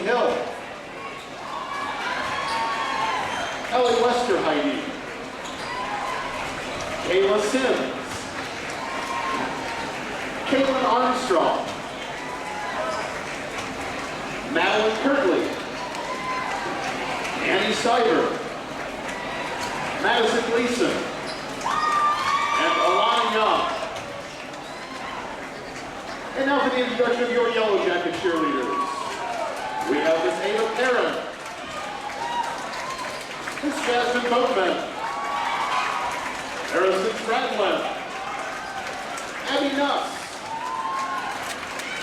Hill. Ellie Westerheide. Kayla Sims. Caitlin Armstrong. Madeline Kirtley. Annie Stiver. Madison Gleason. And Alana Young. And now for the introduction of your Yellow Jacket cheerleaders. We have Miss Ada Perrin. Miss Jasmine Boatman. Harrison Stradlin. Abby Nuss.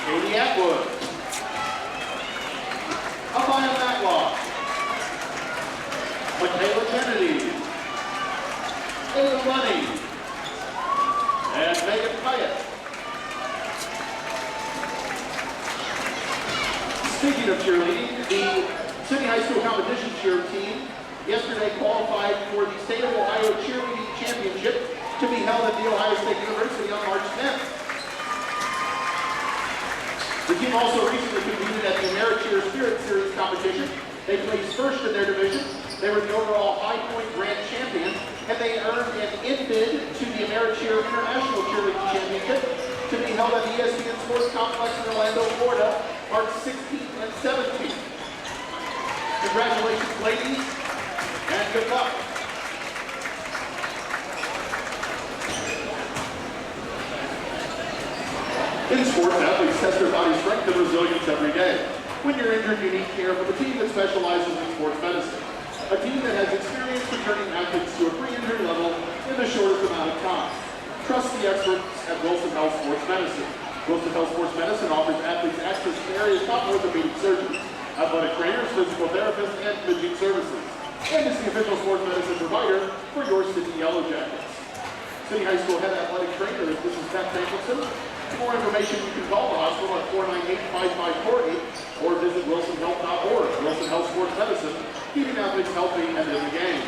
Katie Atwood. Amaya Matlock. Michaela Kennedy. Ada Lunny. And Megan Pyatt. Speaking of cheerleading, the Sidney High School competition cheer team yesterday qualified for the State of Ohio Cheerleading Championship to be held at The Ohio State University on March 10th. The team also recently competed at the AmeriCheer Spirit Series competition. They placed first in their division. They were the overall High Point Grand champion, and they earned an in-bid to the AmeriCheer International Cheerleading Championship to be held at the ESPN Sports Complex in Orlando, Florida, March 16th and 17th. Congratulations, ladies, and good luck. In sports, athletes test their body strength and resilience every day. When you're injured, you need care from a team that specializes in sports medicine. A team that has experience returning athletes to a pre-injury level in the shortest amount of time. Trust the experts at Wilson Health Sports Medicine. Wilson Health Sports Medicine offers athletes access to areas top orthopedic surgeons, athletic trainers, physical therapists, and imaging services. And is the official sports medicine provider for your Sidney Yellow Jackets. City High School head athletic trainer, this is Beth Nicholson. For more information, you can call the hospital at 498-5548 or visit wilsonhealth.org. Wilson Health Sports Medicine, keeping athletes healthy and in the game.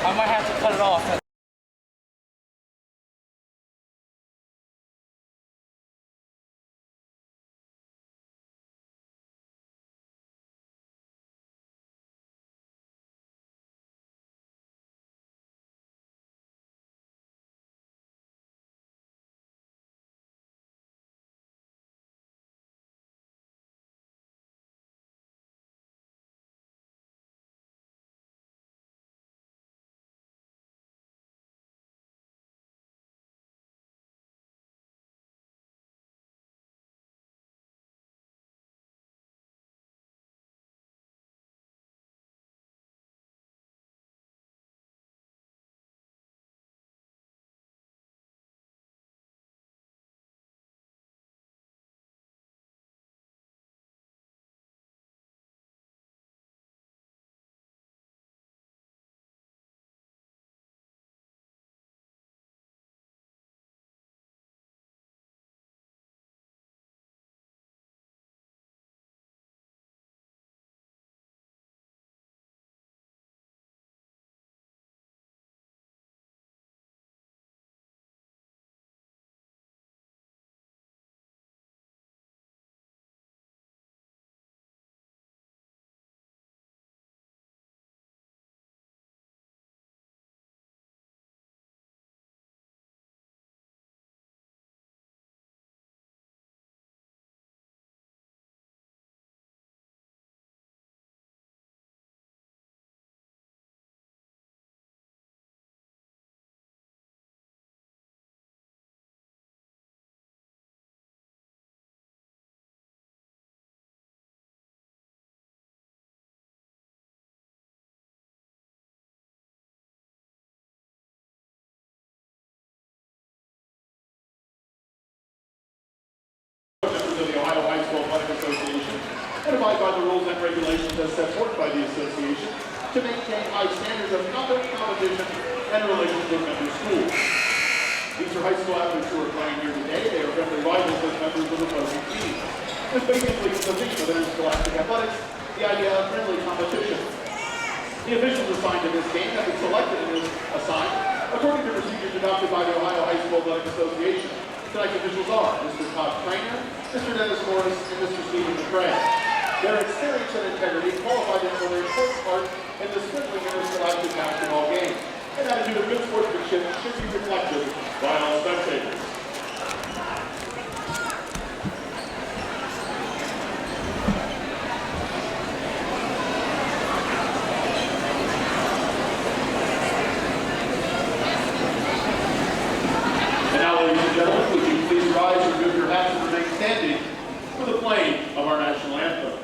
I might have to cut it off. Of the Ohio High School Athletic Association and abide by the rules and regulations as set forth by the association. to maintain high standards of competition and relations with member schools. These are high school athletes who are playing here today. They are friendly rivals as members of opposing teams. This basically is the theme of interscholastic athletics, the idea of friendly competition. The officials assigned to this game have been selected and is assigned according to procedures adopted by the Ohio High School Athletic Association. Tonight's officials are Mr. Todd Trainer, Mr. Dennis Morris, and Mr. Stephen McRae. Their experience and integrity qualify them for their important part in this friendly interscholastic basketball game. An attitude of good sportsmanship should be reflected by all spectators. And now, ladies and gentlemen, would you please rise and remove your hats and remain standing for the playing of our national anthem.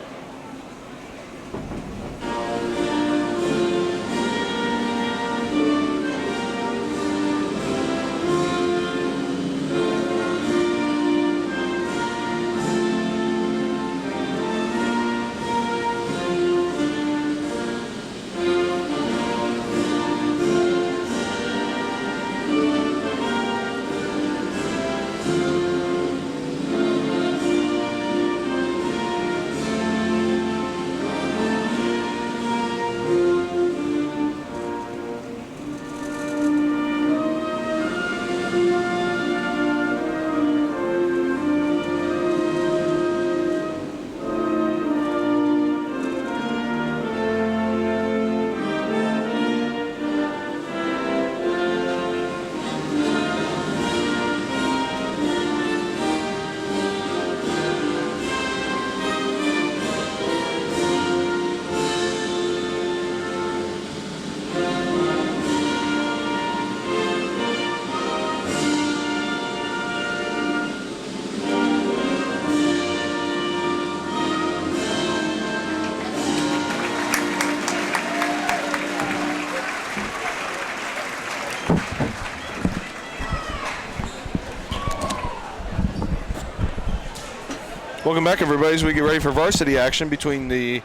Welcome back, everybody, as we get ready for varsity action between the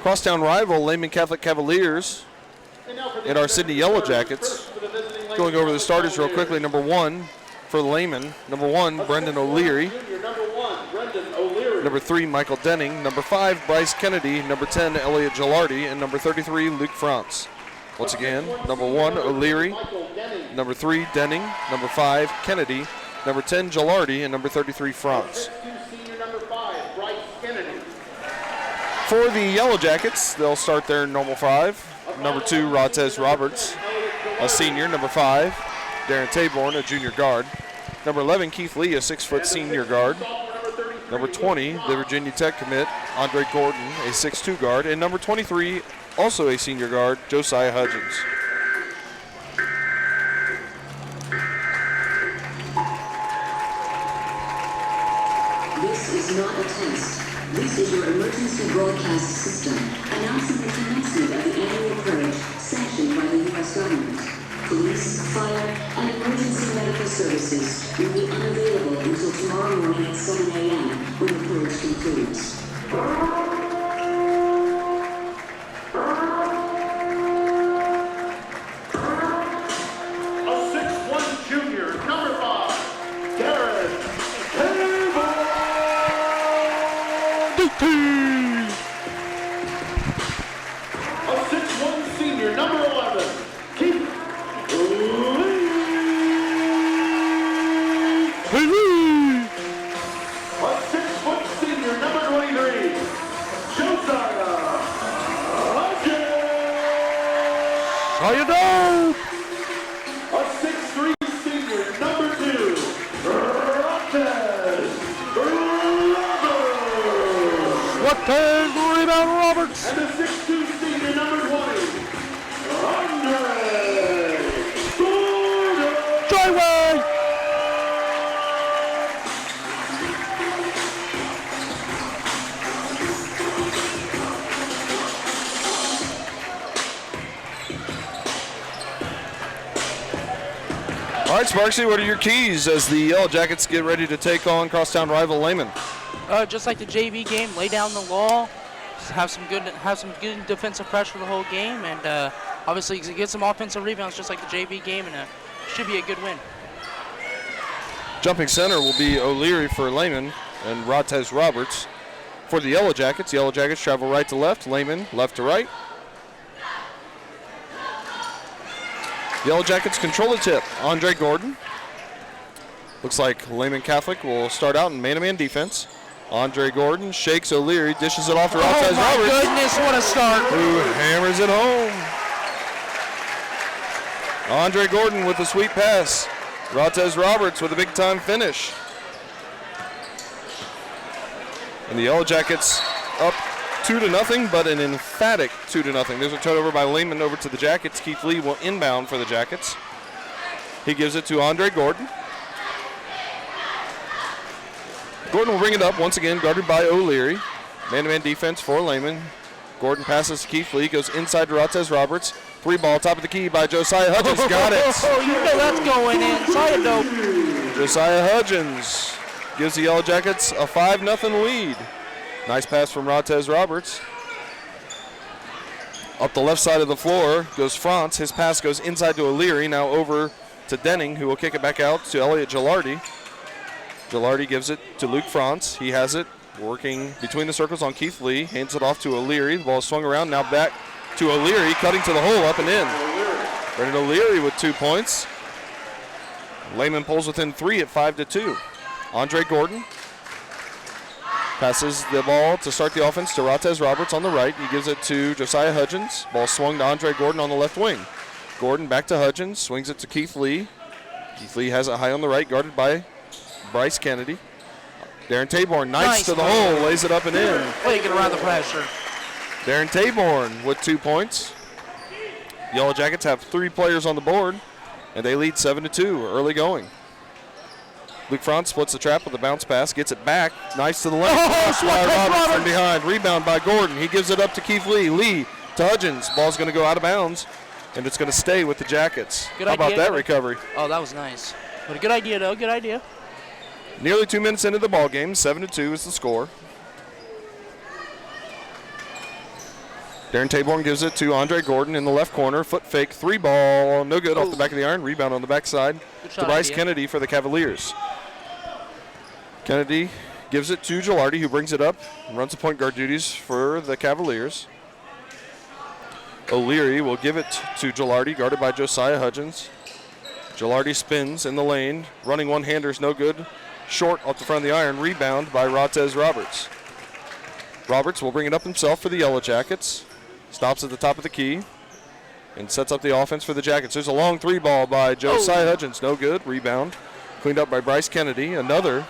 crosstown rival Lehman Catholic Cavaliers and our Sidney Yellow Jackets. Going over the starters real quickly. Number 1 for Lehman. Number 1, Brendan O'Leary. Number 3, Michael Denning. Number 5, Bryce Kennedy. Number 10, Elliot Gilardi. And number 33, Luke France. Once again, number 1, O'Leary. Number 3, Denning. Number 5, Kennedy. Number 10, Gilardi. And number 33, France. For the Yellow Jackets, they'll start their normal 5. Number 2, Rotez Roberts, a senior. Number 5, Darren Taborn, a junior guard. Number 11, Keith Lee, a 6-foot senior guard. Number 20, the Virginia Tech commit, Andre Gordon, a 6'2 guard. And number 23, also a senior guard, Josiah Hudgens. This is not a test. This is your emergency broadcast system, announcing the commencement of the annual purge sanctioned by the U.S. government. Police, fire, and emergency medical services will be unavailable until tomorrow morning at 7 a.m. when the purge concludes. A 6'1" junior, number 5, Darren A 6'1" senior, number 11, Keith Lee. A 6' senior, number 23, Josiah Hudgens. How you doing? A 6'3" senior, number 2, Rotez Rebound Roberts. And the 6'2" senior, number 20, Andre Gordon. Driveway. All right, Sparksy, what are your keys as the Yellow Jackets get ready to take on crosstown rival Lehman? Just like the JV game, lay down the law, have some good defensive pressure the whole game, and obviously get some offensive rebounds just like the JV game, and should be a good win. Jumping center will be O'Leary for Lehman and Rotez Roberts. For the Yellow Jackets travel right to left, Lehman left to right. Yellow Jackets control the tip. Andre Gordon. Looks like Lehman Catholic will start out in man-to-man defense. Andre Gordon shakes O'Leary, dishes it off to Rotez Roberts. Oh my goodness, what a start. Who hammers it home. Andre Gordon with a sweet pass. Rotez Roberts with a big-time finish. And the Yellow Jackets up 2-0, but an emphatic 2-0. There's a turnover by Lehman over to the Jackets. Keith Lee will inbound for the Jackets. He gives it to Andre Gordon. Gordon will bring it up once again, guarded by O'Leary. Man-to-man defense for Lehman. Gordon passes to Keith Lee, goes inside to Rotez Roberts. 3-ball, top of the key by Josiah Hudgens. Got it. Oh, you know that's going in. Josiah Hudgens gives the Yellow Jackets a 5-0 lead. Nice pass from Rotez Roberts. Up the left side of the floor goes Franz. His pass goes inside to O'Leary. Now over to Denning, who will kick it back out to Elliot Gilardi. Gilardi gives it to Luke Franz. He has it working between the circles on Keith Lee. Hands it off to O'Leary. The ball is swung around. Now back to O'Leary, cutting to the hole, up and in. Brendan O'Leary with 2 points. Lehman pulls within 3 at 5-2. Andre Gordon passes the ball to start the offense to Rotez Roberts on the right. He gives it to Josiah Hudgens. Ball swung to Andre Gordon on the left wing. Gordon back to Hudgens, swings it to Keith Lee. Keith Lee has it high on the right, guarded by Bryce Kennedy. Darren Taborn, nice to the hole, lays it up and in. Way to get around the pressure. Darren Taborn with 2 points. Yellow Jackets have 3 players on the board, and they lead 7-2 early going. Luke Franz splits the trap with a bounce pass, gets it back. Nice to the left. Roberts from behind. Rebound by Gordon. He gives it up to Keith Lee. Lee to Hudgens. Ball's going to go out of bounds, and it's going to stay with the Jackets. How about that recovery? Oh, that was nice. But a good idea, though. Good idea. Nearly 2 minutes into the ball game. 7-2 is the score. Darren Taborn gives it to Andre Gordon in the left corner. Foot fake, 3-ball, no good, off the back of the iron. Rebound on the backside to Bryce Kennedy for the Cavaliers. Kennedy gives it to Gilardi, who brings it up and runs the point guard duties for the Cavaliers. O'Leary will give it to Gilardi, guarded by Josiah Hudgens. Gilardi spins in the lane. Running one-handers, no good. Short off the front of the iron. Rebound by Rotez Roberts. Roberts will bring it up himself for the Yellow Jackets. Stops at the top of the key and sets up the offense for the Jackets. There's a long 3-ball by Josiah Hudgens. No good. Rebound. Cleaned up by Bryce Kennedy. Another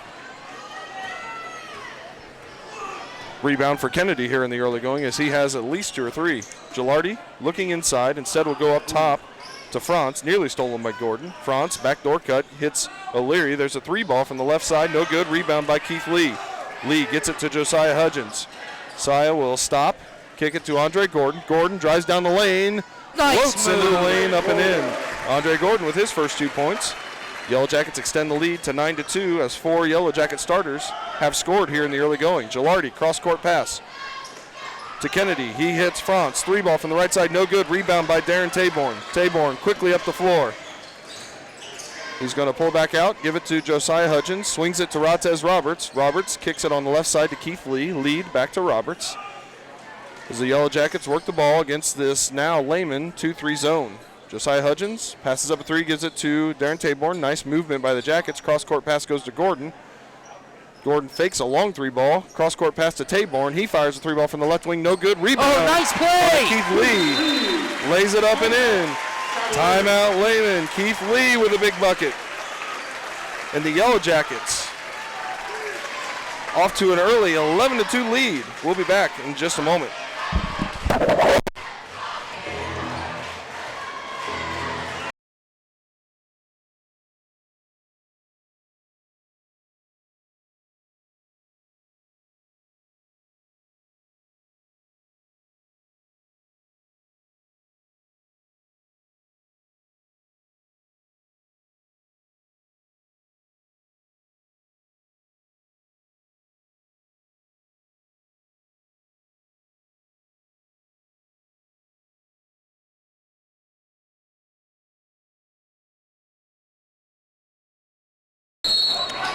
rebound for Kennedy here in the early going, as he has at least 2 or 3. Gilardi looking inside. Instead will go up top to Franz. Nearly stolen by Gordon. Franz, backdoor cut, hits O'Leary. There's a 3-ball from the left side. No good. Rebound by Keith Lee. Lee gets it to Josiah Hudgens. Josiah will stop. Kick it to Andre Gordon. Gordon drives down the lane. Floats into the lane, up and in. Andre Gordon with his first 2 points. Yellow Jackets extend the lead to 9-2 as 4 Yellow Jacket starters have scored here in the early going. Gilardi, cross-court pass to Kennedy. He hits Franz. 3-ball from the right side, no good. Rebound by Darren Taborn. Taborn quickly up the floor. He's going to pull back out, give it to Josiah Hudgens. Swings it to Rotez Roberts. Roberts kicks it on the left side to Keith Lee. Lead back to Roberts. As the Yellow Jackets work the ball against this now Lehman 2-3 zone. Josiah Hudgens passes up a 3, gives it to Darren Taborn. Nice movement by the Jackets. Cross-court pass goes to Gordon. Gordon fakes a long 3-ball. Cross-court pass to Taborn. He fires a 3-ball from the left wing. No good. Rebound. Oh, nice play. Keith Lee lays it up and in. Timeout Lehman. Keith Lee with a big bucket. And the Yellow Jackets off to an early 11-2 lead. We'll be back in just a moment.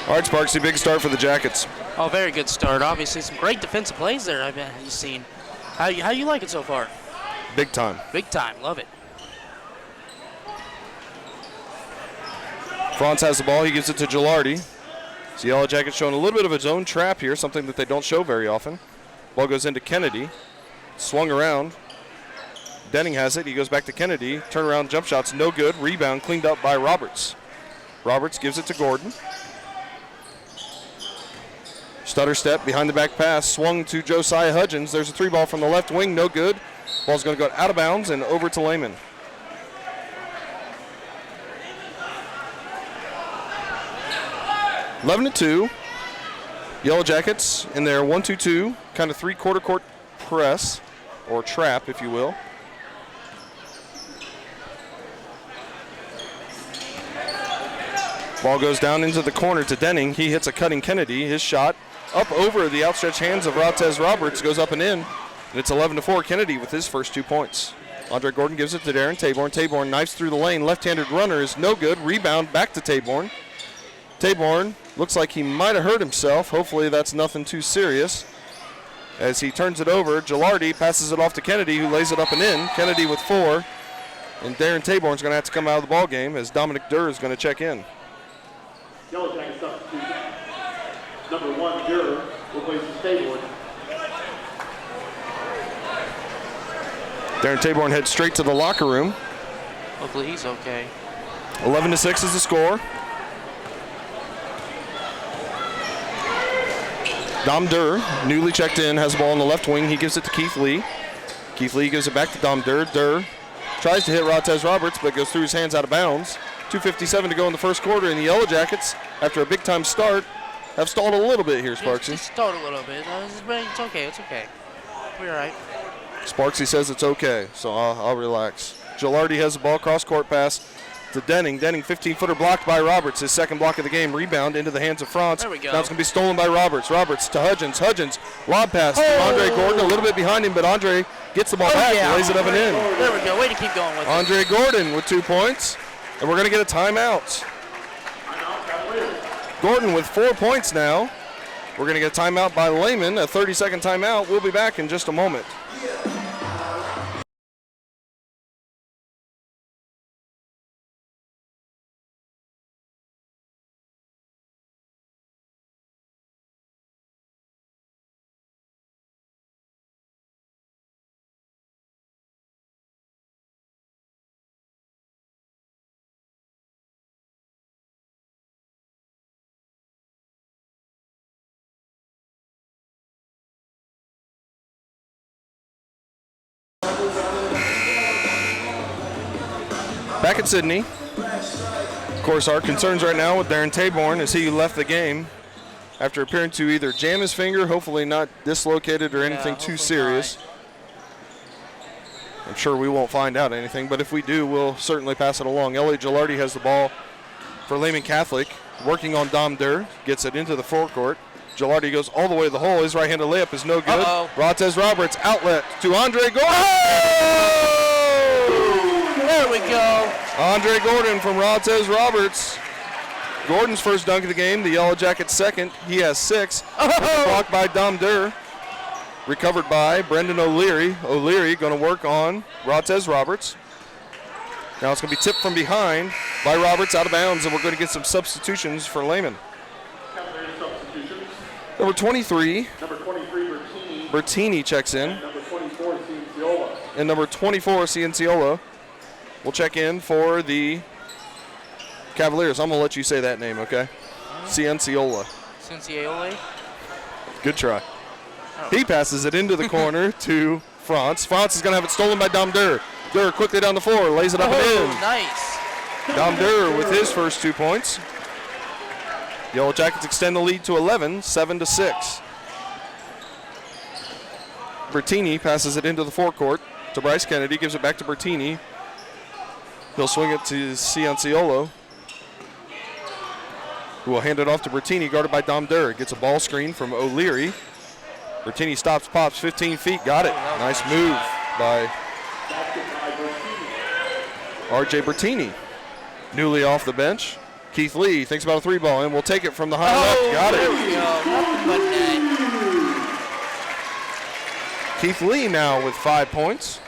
All right, Sparksy, big start for the Jackets. Oh, very good start. Obviously, some great defensive plays there I've seen. How you like it so far? Big time. Big time. Love it. Franz has the ball. He gives it to Gilardi. So Yellow Jackets showing a little bit of a zone trap here, something that they don't show very often. Ball goes into Kennedy. Swung around. Denning has it. He goes back to Kennedy. Turnaround jump shots, no good. Rebound cleaned up by Roberts. Roberts gives it to Gordon. Stutter step, behind the back pass, swung to Josiah Hudgens. There's a 3-ball from the left wing, no good. Ball's going to go out of bounds and over to Lehman. (11-2). Yellow Jackets in their 1-2-2, kind of three-quarter court press, or trap, if you will. Ball goes down into the corner to Denning. He hits a cutting Kennedy. His shot up over the outstretched hands of Rotez Roberts, goes up and in. And it's 11-4. Kennedy with his first 2 points. Andre Gordon gives it to Darren Taborn. Taborn knifes through the lane. Left-handed runner is no good. Rebound back to Taborn. Taborn looks like he might have hurt himself. Hopefully that's nothing too serious. As he turns it over, Gilardi passes it off to Kennedy, who lays it up and in. Kennedy with 4. And Darren Taborn's going to have to come out of the ball game as Dominic Durr is going to check in. Yellow Jackets substitution. Number 1, Durr, replaces Taborn. Darren Taborn heads straight to the locker room. Hopefully he's okay. 11-6 is the score. Dom Durr, newly checked in, has the ball on the left wing. He gives it to Keith Lee. Keith Lee gives it back to Dom Durr. Durr tries to hit Rotez Roberts, but goes through his hands out of bounds. 2:57 to go in the first quarter, and the Yellow Jackets, after a big-time start, have stalled a little bit here, Sparksy. Just stalled a little bit. It's okay. It's okay. We're all right. Sparksy says it's okay, so I'll relax. Gilardi has the ball, cross-court pass to Denning. Denning, 15-footer blocked by Roberts. His second block of the game. Rebound into the hands of Franz. There we go. Now it's going to be stolen by Roberts. Roberts to Hudgens. Hudgens, lob pass to Andre Gordon. A little bit behind him, but Andre gets the ball back and lays it up and in. There we go. Way to keep going with it. Andre Gordon with 2 points. And we're going to get a timeout. Gordon with 4 points now. We're going to get a timeout by Lehman, a 30-second timeout. We'll be back in just a moment. Back at Sidney. Of course, our concerns right now with Darren Taborn is he left the game after appearing to either jam his finger, hopefully not dislocated or anything too serious. I'm sure we won't find out anything, but if we do, we'll certainly pass it along. Elliot Gilardi has the ball for Lehman Catholic, working on Dom Durr, gets it into the forecourt. Gilardi goes all the way to the hole. His right-handed layup is no good. Rotez Roberts, outlet to Andre Gordon. Oh! There we go. Andre Gordon from Rotez Roberts. Gordon's first dunk of the game, the Yellow Jackets second. He has 6. Blocked by Dom Durr. Recovered by Brendan O'Leary. O'Leary going to work on Rotez Roberts. Now it's going to be tipped from behind by Roberts out of bounds, and we're going to get some substitutions for Lehman. Number 23. Number 23, Bertini. Bertini checks in. And number 24, Cienciola. And number 24, Cienciola, will check in for the Cavaliers. I'm going to let you say that name, okay? Cienciola. Cienciola. Good try. He passes it into the corner to Franz. Franz is going to have it stolen by Dom Durr. Durr quickly down the floor, lays it up and in. Nice. Dom Durr with his first 2 points. Yellow Jackets extend the lead to 11, 7-6. Bertini passes it into the forecourt to Bryce Kennedy, gives it back to Bertini. He'll swing it to Cienciolo, who will hand it off to Bertini, guarded by Dom Durr. Gets a ball screen from O'Leary. Bertini stops, pops, 15 feet, got it. Nice move by R.J. Bertini. Newly off the bench. Keith Lee thinks about a 3-ball and will take it from the high left. Got there it. we go. Nothing but net. Keith Lee now with 5 points.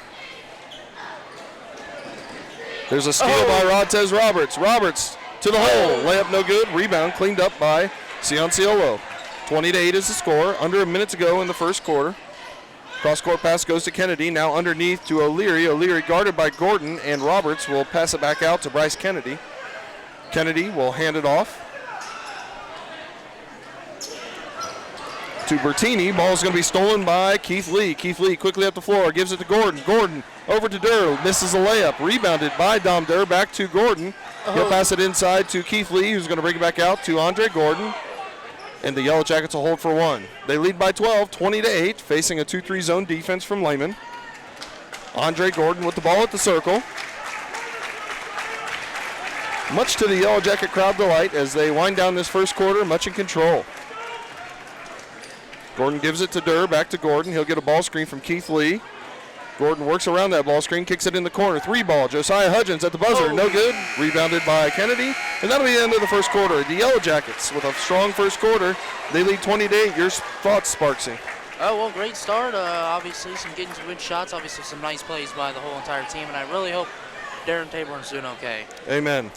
There's a steal by Rontez Roberts. Roberts to the hole. Layup no good. Rebound cleaned up by Cianciolo. 20-8 is the score. Under a minute to go in the first quarter. Cross-court pass goes to Kennedy. Now underneath to O'Leary. O'Leary guarded by Gordon, and Roberts will pass it back out to Bryce Kennedy. Kennedy will hand it off to Bertini. Ball is going to be stolen by Keith Lee. Keith Lee quickly up the floor, gives it to Gordon. Gordon over to Durr, misses a layup. Rebounded by Dom Durr, back to Gordon. He'll pass it inside to Keith Lee, who's going to bring it back out to Andre Gordon. And the Yellow Jackets will hold for one. They lead by 12, 20-8, facing a 2-3 zone defense from Lehman. Andre Gordon with the ball at the circle. Much to the Yellow Jacket crowd delight as they wind down this first quarter, much in control. Gordon gives it to Durr, back to Gordon. He'll get a ball screen from Keith Lee. Gordon works around that ball screen, kicks it in the corner. 3-ball, Josiah Hudgens at the buzzer, no good. Rebounded by Kennedy, and that'll be the end of the first quarter. The Yellow Jackets with a strong first quarter. They lead 20-8. Your thoughts, Sparksy? Oh, well, great start. Obviously, getting some good shots. Obviously, some nice plays by the whole entire team, and I really hope Darren Taborn's doing okay. Amen.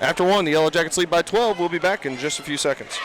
After one, the Yellow Jackets lead by 12. We'll be back in just a few seconds.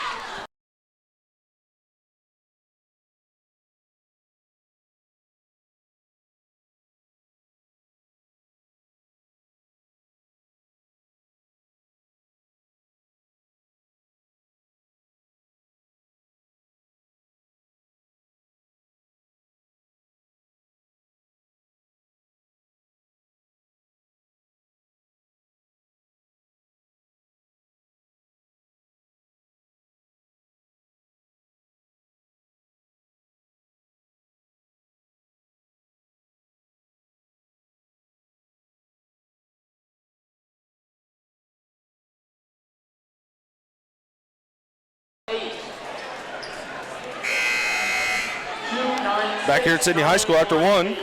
Back here at Sidney High School after one.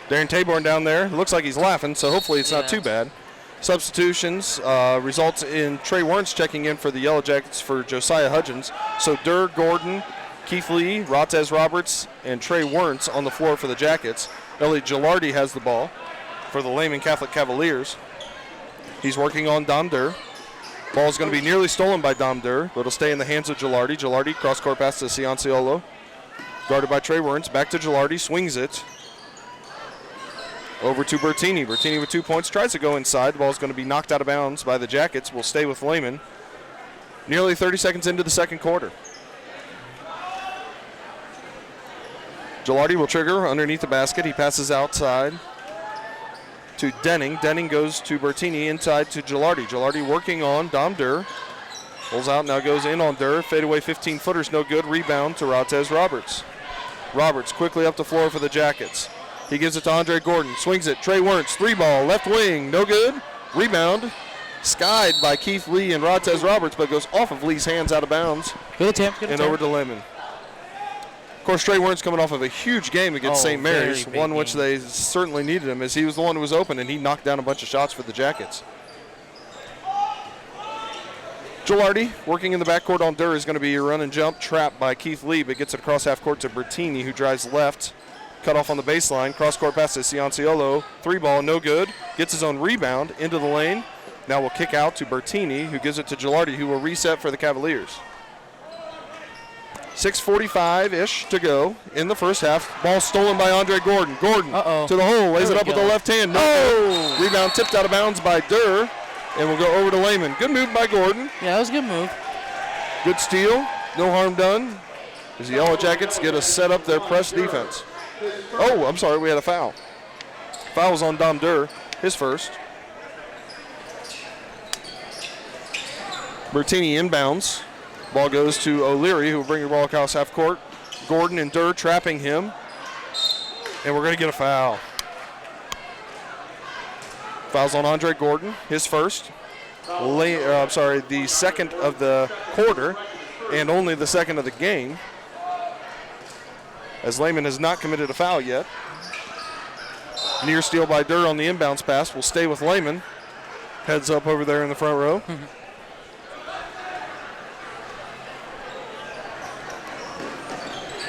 Darren Taborn down there. Looks like he's laughing, so hopefully it's not too bad. Substitutions results in Trey Wernz checking in for the Yellow Jackets for Josiah Hudgens. So Durr, Gordon, Keith Lee, Rontez Roberts, and Trey Wernz on the floor for the Jackets. Elliot Gilardi has the ball for the Lehman Catholic Cavaliers. He's working on Dom Durr. Ball's going to be nearly stolen by Dom Durr, but it'll stay in the hands of Gilardi. Gilardi cross-court pass to Cianciolo. Guarded by Trey Wernz, back to Gilardi, swings it. Over to Bertini. Bertini with 2 points, tries to go inside. The ball's going to be knocked out of bounds by the Jackets. Will stay with Lehman. Nearly 30 seconds into the second quarter. Gilardi will trigger underneath the basket. He passes outside to Denning. Denning goes to Bertini, inside to Gilardi. Gilardi working on Dom Durr. Pulls out, now goes in on Durr. Fadeaway 15-footers, no good. Rebound to Rontez Roberts. Roberts quickly up the floor for the Jackets. He gives it to Andre Gordon, swings it. Trey Wernz, 3-ball, left wing, no good. Rebound, skied by Keith Lee and Rontez Roberts, but goes off of Lee's hands out of bounds. Good attempt, and over to Lehman. Of course, Trey Wernz coming off of a huge game against St. Mary's, one which they certainly needed him, as he was the one who was open, and he knocked down a bunch of shots for the Jackets. Gilardi working in the backcourt on Durr is going to be a run and jump trap by Keith Lee, but gets it across half court to Bertini, who drives left. Cut off on the baseline. Cross-court pass to Cianciolo. 3-ball, no good. Gets his own rebound into the lane. Now will kick out to Bertini, who gives it to Gilardi, who will reset for the Cavaliers. 6:45-ish to go in the first half. Ball stolen by Andre Gordon. Gordon to the hole, lays it up with the left hand. No good. Rebound tipped out of bounds by Durr. And we'll go over to Lehman. Good move by Gordon. Yeah, that was a good move. Good steal. No harm done. As the Yellow Jackets get to set up their press defense. Oh, I'm sorry. We had a foul. Foul was on Dom Durr. His first. Bertini inbounds. Ball goes to O'Leary, who will bring the ball across half court. Gordon and Durr trapping him. And we're going to get a foul. Fouls on Andre Gordon, his first. The second of the quarter, and only the second of the game, as Lehman has not committed a foul yet. Near steal by Durr on the inbounds pass will stay with Lehman. heads up over there in the front row.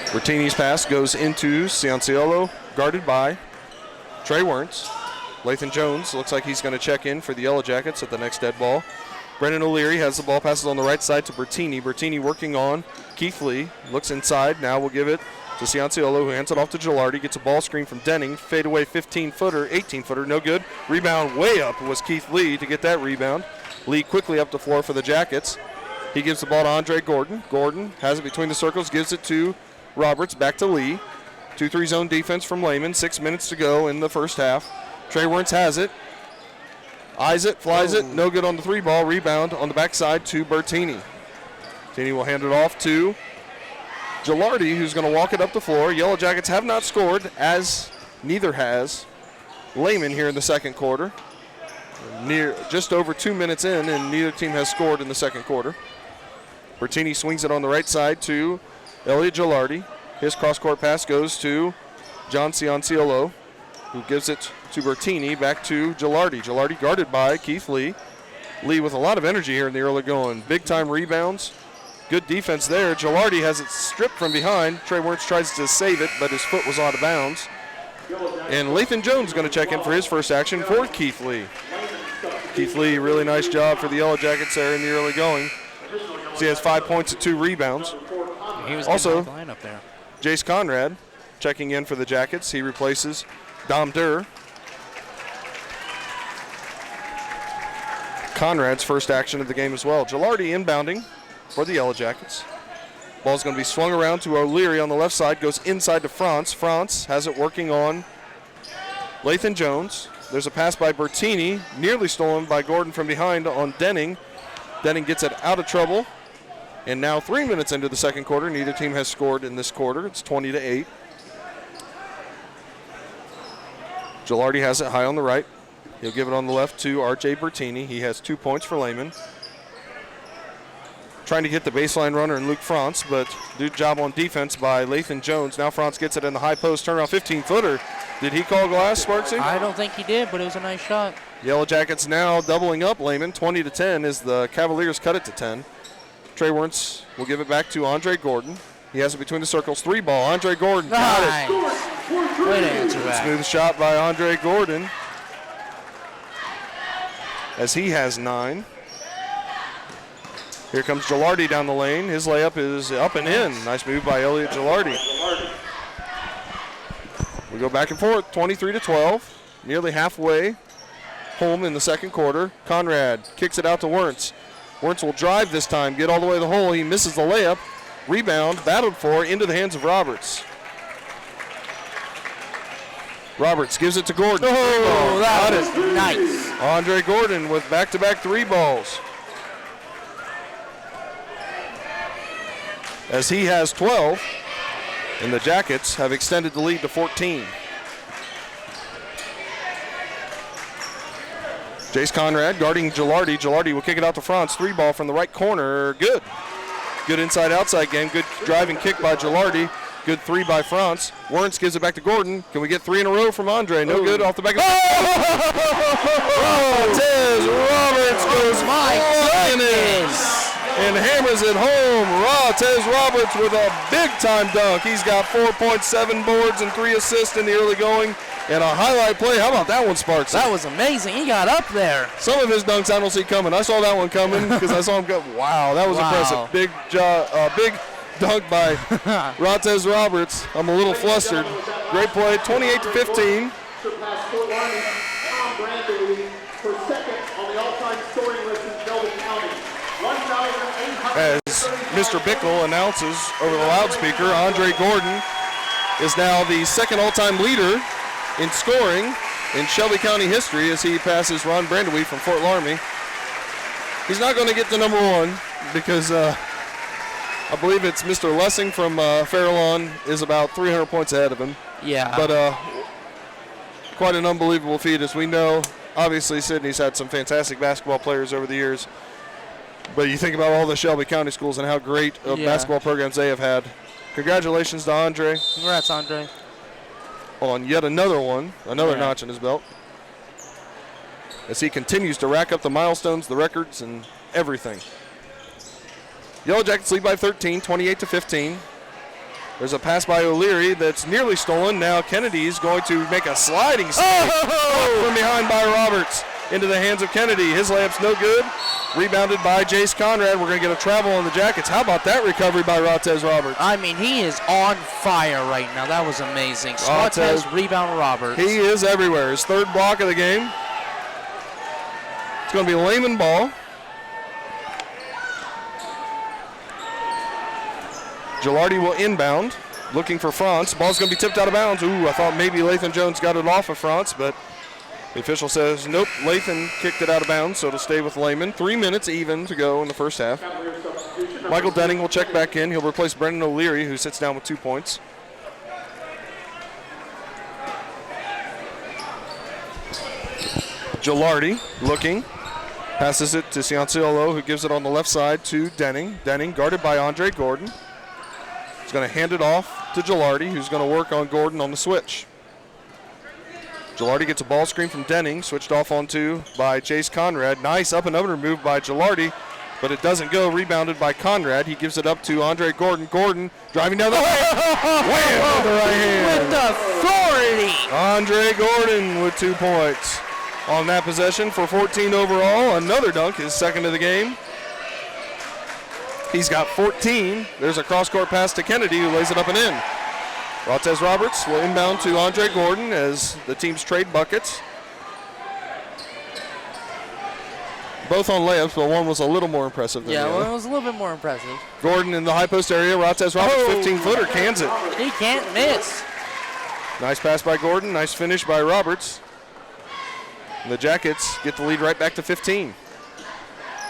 Bertini's pass goes into Cianciolo, guarded by Trey Wernz. Lathan Jones looks like he's going to check in for the Yellow Jackets at the next dead ball. Brendan O'Leary has the ball, passes on the right side to Bertini. Bertini working on Keith Lee, looks inside. Now we'll give it to Cianciolo, who hands it off to Gilardi, gets a ball screen from Denning. Fadeaway 15-footer, 18-footer, no good. Rebound way up was Keith Lee to get that rebound. Lee quickly up the floor for the Jackets. He gives the ball to Andre Gordon. Gordon has it between the circles, gives it to Roberts, back to Lee. 2-3 zone defense from Lehman. 6 minutes to go in the first half. Trey Wernz has it. Eyes it, flies it, no good on the 3-ball. Rebound on the backside to Bertini. Bertini will hand it off to Gilardi, who's going to walk it up the floor. Yellow Jackets have not scored, as neither has Lehman here in the second quarter. Just over 2 minutes in, and neither team has scored in the second quarter. Bertini swings it on the right side to Elliot Gilardi. His cross-court pass goes to John Cianciolo, who gives it to Bertini, back to Gilardi. Gilardi guarded by Keith Lee. Lee with a lot of energy here in the early going. Big-time rebounds. Good defense there. Gilardi has it stripped from behind. Trey Wernz tries to save it, but his foot was out of bounds. And Lathan Jones is going to check in for his first action for Keith Lee. Keith Lee, really nice job for the Yellow Jackets there in the early going. So he has 5 points and 2 rebounds. He was Also, the lineup there. Jace Conrad checking in for the Jackets. He replaces Dom Durr. Conrad's first action of the game as well. Gilardi inbounding for the Yellow Jackets. Ball's going to be swung around to O'Leary on the left side, goes inside to France. France has it working on Lathan Jones. There's a pass by Bertini, nearly stolen by Gordon from behind on Denning. Denning gets it out of trouble. And now 3 minutes into the second quarter, neither team has scored in this quarter. It's 20-8. Gilardi has it high on the right. He'll give it on the left to R.J. Bertini. He has 2 points for Lehman. Trying to get the baseline runner in Luke France, but good job on defense by Lathan Jones. Now France gets it in the high post, turnaround 15-footer. Did he call glass, Sparksy? I don't think he did, but it was a nice shot. Yellow Jackets now doubling up Lehman, 20-10 as the Cavaliers cut it to 10. Trey Wernz will give it back to Andre Gordon. He has it between the circles, 3-ball. Andre Gordon got it. Way to answer back. Smooth shot by Andre Gordon, as he has 9. Here comes Gilardi down the lane. His layup is up and in. Nice move by Elliot Gilardi. We go back and forth, 23-12. Nearly halfway home in the second quarter. Conrad kicks it out to Wernz. Wernz will drive this time, get all the way to the hole. He misses the layup. Rebound, battled for, into the hands of Roberts. Roberts gives it to Gordon. Oh, that is nice. Andre Gordon with back-to-back 3 balls. As he has 12, and the Jackets have extended the lead to 14. Jace Conrad guarding Gilardi. Gilardi will kick it out to France. 3-ball from the right corner. Good. Good inside-outside game. Good driving kick by Gilardi. Good 3 by France. Wernz gives it back to Gordon. Can we get 3 in a row from Andre? No good off the back of the Roberts goes and hammers it home. Tez Roberts with a big-time dunk. He's got 4.7 boards and 3 assists in the early going. And a highlight play. How about that one, Sparks? That was amazing. He got up there. Some of his dunks I don't see coming. I saw that one coming because I saw him go. Wow, that was impressive. Big dunk by Tez Roberts. I'm a little flustered. Great play. 28-15. As Mr. Bickle announces over the loudspeaker, Andre Gordon is now the second all-time leader in scoring in Shelby County history as he passes Ron Brandewee from Fort Laramie. He's not going to get to number 1 because I believe it's Mr. Lessing from Fairlawn is about 300 points ahead of him. Yeah. But quite an unbelievable feat, as we know. Obviously, Sidney's had some fantastic basketball players over the years. But you think about all the Shelby County schools and how great of basketball programs they have had. Congratulations to Andre. Congrats, Andre. On yet another one, notch in his belt. as he continues to rack up the milestones, the records, and everything. Yellow Jackets lead by 13, 28-15. There's a pass by O'Leary that's nearly stolen. Now Kennedy's going to make a sliding step from behind by Roberts into the hands of Kennedy. His layup's no good. Rebounded by Jace Conrad. We're going to get a travel on the Jackets. How about that recovery by Rotez Roberts? I mean, he is on fire right now. That was amazing. Rotez rebound Roberts. He is everywhere. His third block of the game. It's going to be Lehman ball. Gilardi will inbound, looking for France. Ball's going to be tipped out of bounds. Ooh, I thought maybe Lathan Jones got it off of France, but the official says nope, Lathan kicked it out of bounds, so it'll stay with Lehman. 3 minutes even to go in the first half. Michael Denning will check back in. He'll replace Brendan O'Leary, who sits down with 2 points. Gilardi looking. Passes it to Cianciolo, who gives it on the left side to Denning. Denning guarded by Andre Gordon. He's going to hand it off to Gilardi, who's going to work on Gordon on the switch. Gilardi gets a ball screen from Denning, switched off onto by Chase Conrad. Nice up and under move by Gilardi, but it doesn't go. Rebounded by Conrad. He gives it up to Andre Gordon. Gordon driving down the lane. Wham! With the right hand. With authority. Andre Gordon with 2 points on that possession for 14 overall. Another dunk, his second of the game. He's got 14. There's a cross-court pass to Kennedy, who lays it up and in. Rotez Roberts will inbound to Andre Gordon as the teams trade buckets. Both on layups, but one was a little more impressive than the other. One was a little bit more impressive. Gordon in the high post area. Rotez Roberts, 15-footer, cans it. He can't miss. Nice pass by Gordon. Nice finish by Roberts. And the Jackets get the lead right back to 15.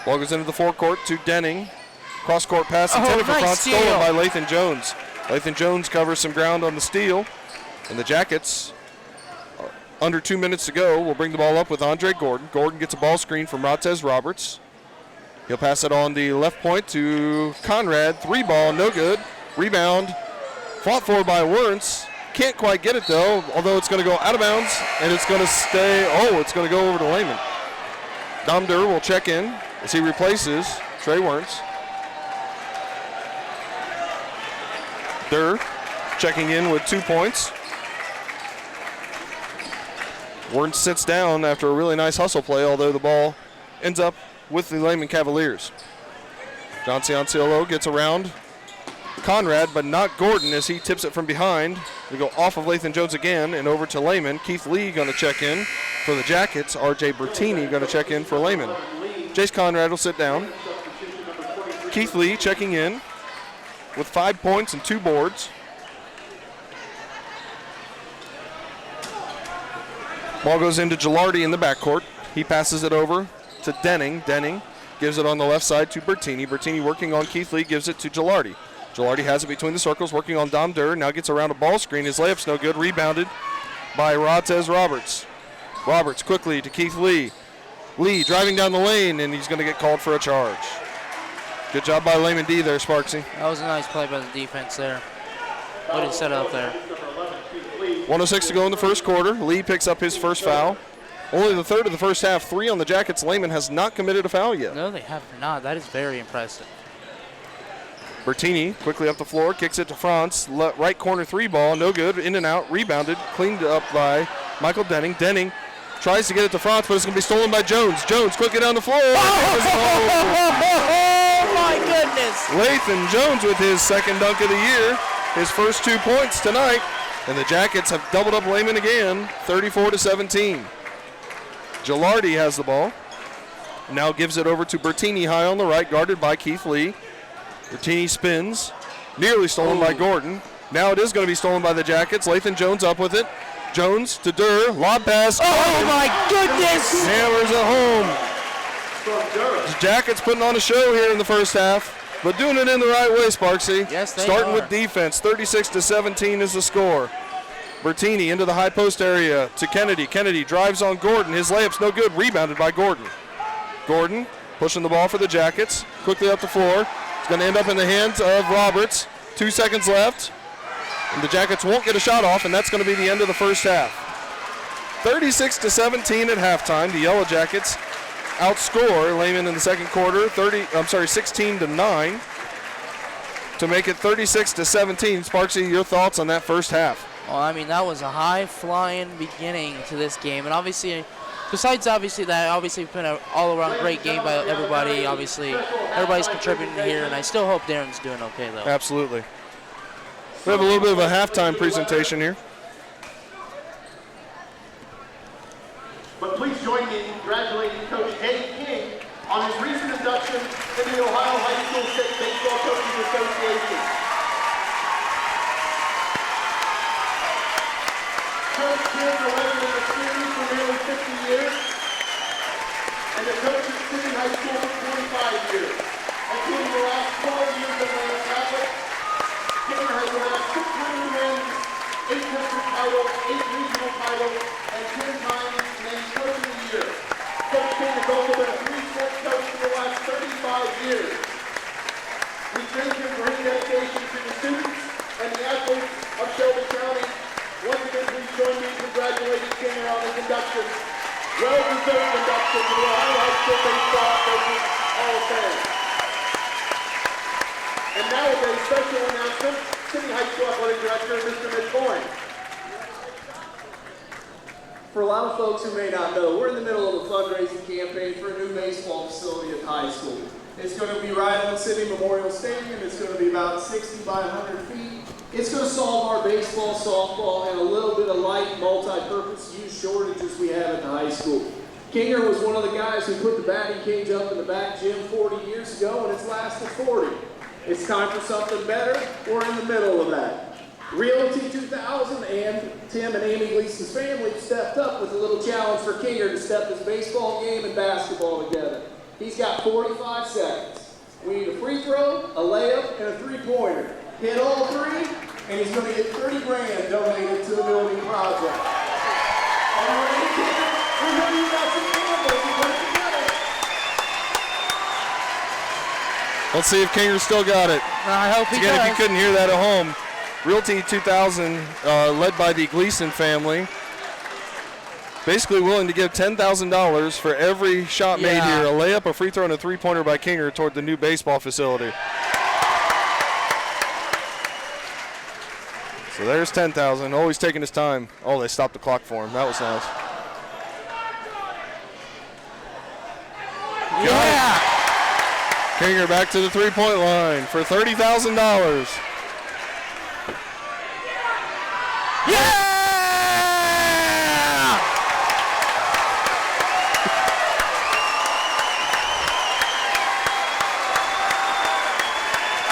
Ball goes into the forecourt to Denning. Cross-court pass intended for France, stolen by Lathan Jones. Lathan Jones covers some ground on the steal, and the Jackets, under 2 minutes to go, will bring the ball up with Andre Gordon. Gordon gets a ball screen from Rotez Roberts. He'll pass it on the left point to Conrad. 3 ball, no good. Rebound, fought for by Wernz. Can't quite get it though, although it's going to go out of bounds, and it's going to stay, it's going to go over to Lehman. Domdur will check in as he replaces Trey Wernz. Durr checking in with 2 points. Wernz sits down after a really nice hustle play, although the ball ends up with the Lehman Cavaliers. John Cianciolo gets around Conrad, but not Gordon as he tips it from behind. We go off of Lathan Jones again and over to Lehman. Keith Lee going to check in for the Jackets. R.J. Bertini going to check in for Lehman. Jace Conrad will sit down. Keith Lee checking in with 5 points and 2 boards. Ball goes into Gilardi in the backcourt. He passes it over to Denning. Denning gives it on the left side to Bertini. Bertini working on Keith Lee, gives it to Gilardi. Gilardi has it between the circles, working on Domdur. Now gets around a ball screen. His layup's no good. Rebounded by Rotez Roberts. Roberts quickly to Keith Lee. Lee driving down the lane, and he's going to get called for a charge. Good job by Lehman D there, Sparksy. That was a nice play by the defense there. What did he set up there? 1:06 to go in the first quarter. Lee picks up his first foul. Only the third of the first half. 3 on the Jackets. Lehman has not committed a foul yet. No, they have not. That is very impressive. Bertini quickly up the floor, kicks it to France. Right corner 3 ball, no good. In and out, rebounded, cleaned up by Michael Denning. Denning tries to get it to France, but it's going to be stolen by Jones. Jones quickly down the floor. Oh, my goodness. Lathan Jones with his second dunk of the year. His first 2 points tonight. And the Jackets have doubled up Lehman again, 34-17. Gilardi has the ball. Now gives it over to Bertini high on the right, guarded by Keith Lee. Bertini spins, nearly stolen by Gordon. Now it is going to be stolen by the Jackets. Lathan Jones up with it. Jones to Durr, lob pass. Oh my goodness! Hammers it home. The Jackets putting on a show here in the first half, but doing it in the right way, Sparksy. Yes, they Starting are. with defense, 36-17 is the score. Bertini into the high post area to Kennedy. Kennedy drives on Gordon. His layup's no good. Rebounded by Gordon. Gordon pushing the ball for the Jackets. Quickly up the floor. It's going to end up in the hands of Roberts. 2 seconds left. And the Jackets won't get a shot off, and that's going to be the end of the first half. 36-17 at halftime. The Yellow Jackets outscore Lehman in the second quarter 16-9 to make it 36-17. Sparksy, your thoughts on that first half? Well, I mean, that was a high-flying beginning to this game, and obviously, besides obviously that, it's been an all-around great game by everybody. Obviously, everybody's contributing here, and I still hope Darren's doing okay, though. Absolutely. We have a little bit of a halftime presentation here. But please join me in congratulating Coach Dave King on his recent induction into the Ohio High School State Baseball Coaches Association. Coach King led in the series for nearly 50 years, and the coach at Sidney High School for 25 years, including the last 12 years at Lehman Catholic. King has amassed 600 wins, 8 district titles, 8 regional titles, and 10 times named Coach of the Year. Coach King has also been a 3-sport coach for the last 35 years. We thank him for his dedication to the students and the athletes of Shelby County. Once again, please join me in congratulating King on his induction. Well-deserved induction to the Ohio High School Baseball Coaches Hall of Fame. And now with a special announcement, City High School Athletic Director, Mr. Mitch Boyne. For a lot of folks who may not know, we're in the middle of a fundraising campaign for a new baseball facility at the high school. It's going to be right on Sidney Memorial Stadium. It's going to be about 60 by 100 feet. It's going to solve our baseball, softball, and a little bit of light multi-purpose use shortages we have at the high school. Kinger was one of the guys who put the batting cage up in the back gym 40 years ago, and it's lasted 40. It's time for something better. We're in the middle of that. Realty 2000 and Tim and Amy Gleason's family stepped up with a little challenge for Kinger to step his baseball game and basketball together. He's got 45 seconds. We need a free throw, a layup, and a three-pointer. Hit all three, and he's going to get 30 grand donated to the building project. All right, Kinger, we know you got some cameras. You put it together. Let's see if Kinger still got it. I hope he Again, does. if you couldn't hear that at home, Realty 2000, led by the Gleason family, basically willing to give $10,000 for every shot made here, a layup, a free throw, and a three-pointer by Kinger toward the new baseball facility. So there's 10,000. Always taking his time. Oh, they stopped the clock for him. That was nice. Yeah. Kinger back to the three-point line for $30,000. Yeah!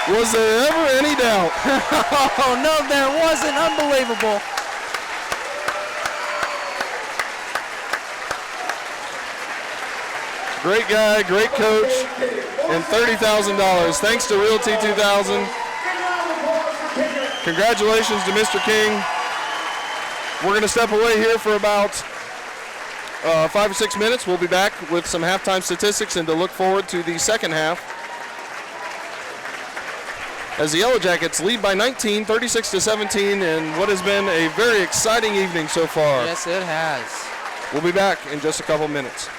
Was there ever any doubt? Oh, no, there wasn't. Unbelievable. Great guy, great coach, and $30,000. Thanks to Realty 2000. Congratulations to Mr. King. We're going to step away here for about 5 or 6 minutes. We'll be back with some halftime statistics and to look forward to the second half, as the Yellow Jackets lead by 19, 36-17, in what has been a very exciting evening so far. Yes, it has. We'll be back in just a couple minutes.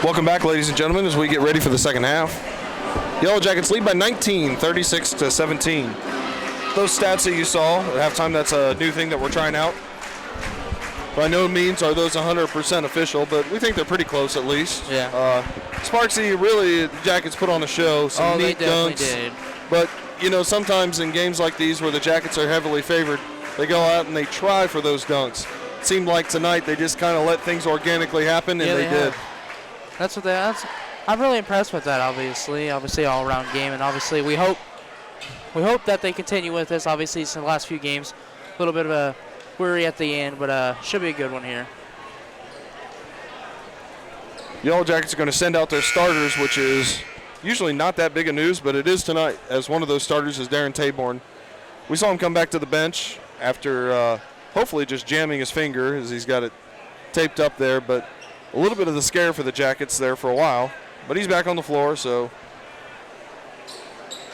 Welcome back, ladies and gentlemen, as we get ready for the second half. Yellow Jackets lead by 19, 36-17. Those stats that you saw at halftime, that's a new thing that we're trying out. By no means are those 100% official, but we think they're pretty close at least. Yeah. Sparksy, really, the Jackets put on a show, some neat they definitely dunks. did. But, you know, sometimes in games like these where the Jackets are heavily favored, they go out and they try for those dunks. It seemed like tonight they just kind of let things organically happen, and they did. I'm really impressed with that, obviously all-around game, and obviously we hope that they continue with this. Obviously, it's in the last few games, a little bit of a worry at the end, but should be a good one here. Yellow Jackets are going to send out their starters, which is usually not that big of news, but it is tonight, as one of those starters is Darren Taborn. We saw him come back to the bench after hopefully just jamming his finger as he's got it taped up there, but a little bit of the scare for the Jackets there for a while. But he's back on the floor, so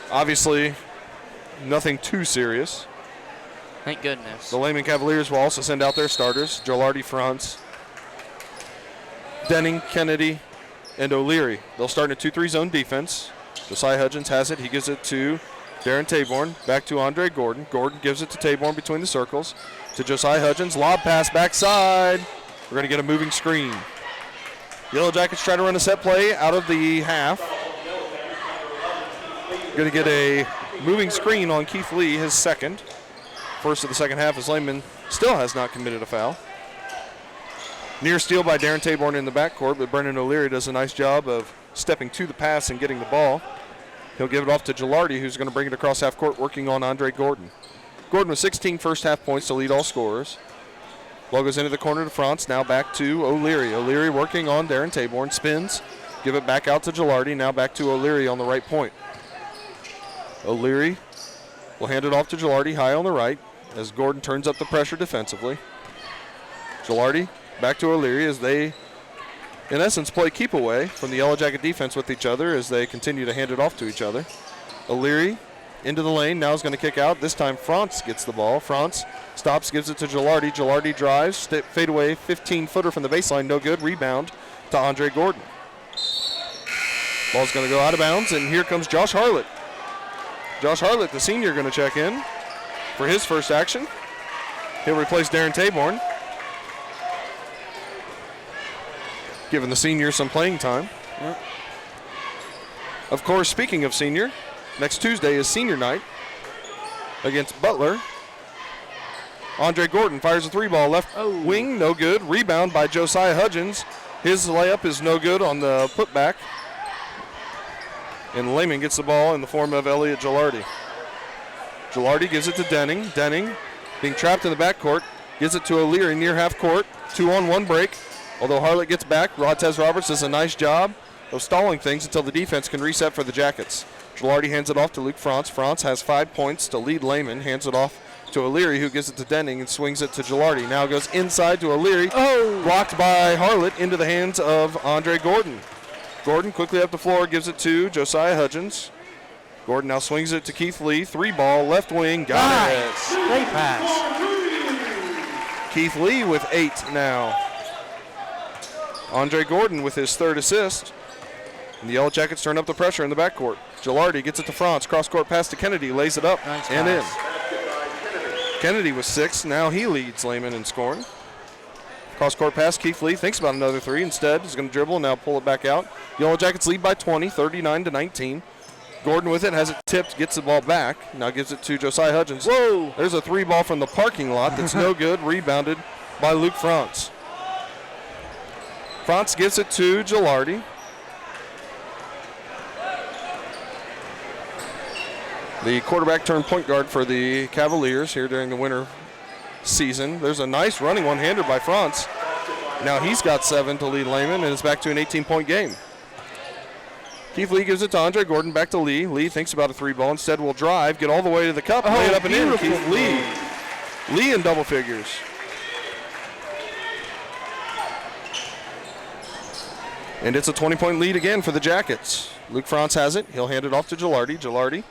obviously nothing too serious. Thank goodness. The Lehman Cavaliers will also send out their starters, Gilardi, Franz, Denning, Kennedy, and O'Leary. They'll start in a 2-3 zone defense. Josiah Hudgens has it. He gives it to Darren Taborn. Back to Andre Gordon. Gordon gives it to Taborn between the circles. To Josiah Hudgens. Lob pass backside. We're going to get a moving screen. Yellow Jackets try to run a set play out of the half. Going to get a moving screen on Keith Lee, his second. First of the second half, as Lehman still has not committed a foul. Near steal by Darren Taborn in the backcourt, but Brendan O'Leary does a nice job of stepping to the pass and getting the ball. He'll give it off to Gilardi, who's going to bring it across half court, working on Andre Gordon. Gordon with 16 first half points to lead all scorers. Ball goes into the corner to Franz, now back to O'Leary. O'Leary working on Darren Taborn, spins, give it back out to Gilardi, now back to O'Leary on the right point. O'Leary will hand it off to Gilardi high on the right as Gordon turns up the pressure defensively. Gilardi back to O'Leary as they, in essence, play keep away from the Yellow Jacket defense with each other as they continue to hand it off to each other. O'Leary into the lane, now is going to kick out. This time Franz gets the ball. Franz stops, gives it to Gilardi. Gilardi drives, fade away, 15-footer from the baseline, no good. Rebound to Andre Gordon. Ball's going to go out of bounds, and here comes Josh Harlett. Josh Harlett, the senior, going to check in for his first action. He'll replace Darren Taborn, giving the senior some playing time. Yep. Of course, speaking of senior, next Tuesday is senior night against Butler. Andre Gordon fires a three-ball left wing, no good. Rebound by Josiah Hudgens. His layup is no good on the putback. And Lehman gets the ball in the form of Elliot Gilardi. Gilardi gives it to Denning. Denning, being trapped in the backcourt, gives it to O'Leary near half court. 2-on-1 break. Although Harlett gets back, Rontez Roberts does a nice job of stalling things until the defense can reset for the Jackets. Gilardi hands it off to Luke Franz. Franz has 5 points to lead Lehman. Hands it off to O'Leary, who gives it to Denning and swings it to Gilardi. Now goes inside to O'Leary. Blocked by Harlett into the hands of Andre Gordon. Gordon quickly up the floor, gives it to Josiah Hudgens. Gordon now swings it to Keith Lee. 3-ball, left wing, got it. Great pass. Keith Lee with 8 now. Andre Gordon with his third assist. And the Yellow Jackets turn up the pressure in the backcourt. Gilardi gets it to Franz. Cross-court pass to Kennedy. Lays it up nice and pass. in. Kennedy with 6. Now he leads Lehman in scoring. Cross-court pass. Keith Lee thinks about another 3. Instead, he's going to dribble and now pull it back out. Yellow Jackets lead by 20, 39-19. Gordon with it, has it tipped, gets the ball back. Now gives it to Josiah Hudgens. Whoa! There's a 3-ball from the parking lot that's no good. Rebounded by Luke Franz. Franz gives it to Gilardi. The quarterback turned point guard for the Cavaliers here during the winter season. There's a nice running one-hander by Franz. Now he's got 7 to lead Lehman, and it's back to an 18-point game. Keith Lee gives it to Andre Gordon, back to Lee. Lee thinks about a 3-ball, instead will drive, get all the way to the cup, lay it up and in. Keith Lee. Lee in double figures. And it's a 20-point lead again for the Jackets. Luke Franz has it. He'll hand it off to Gilardi. Gilardi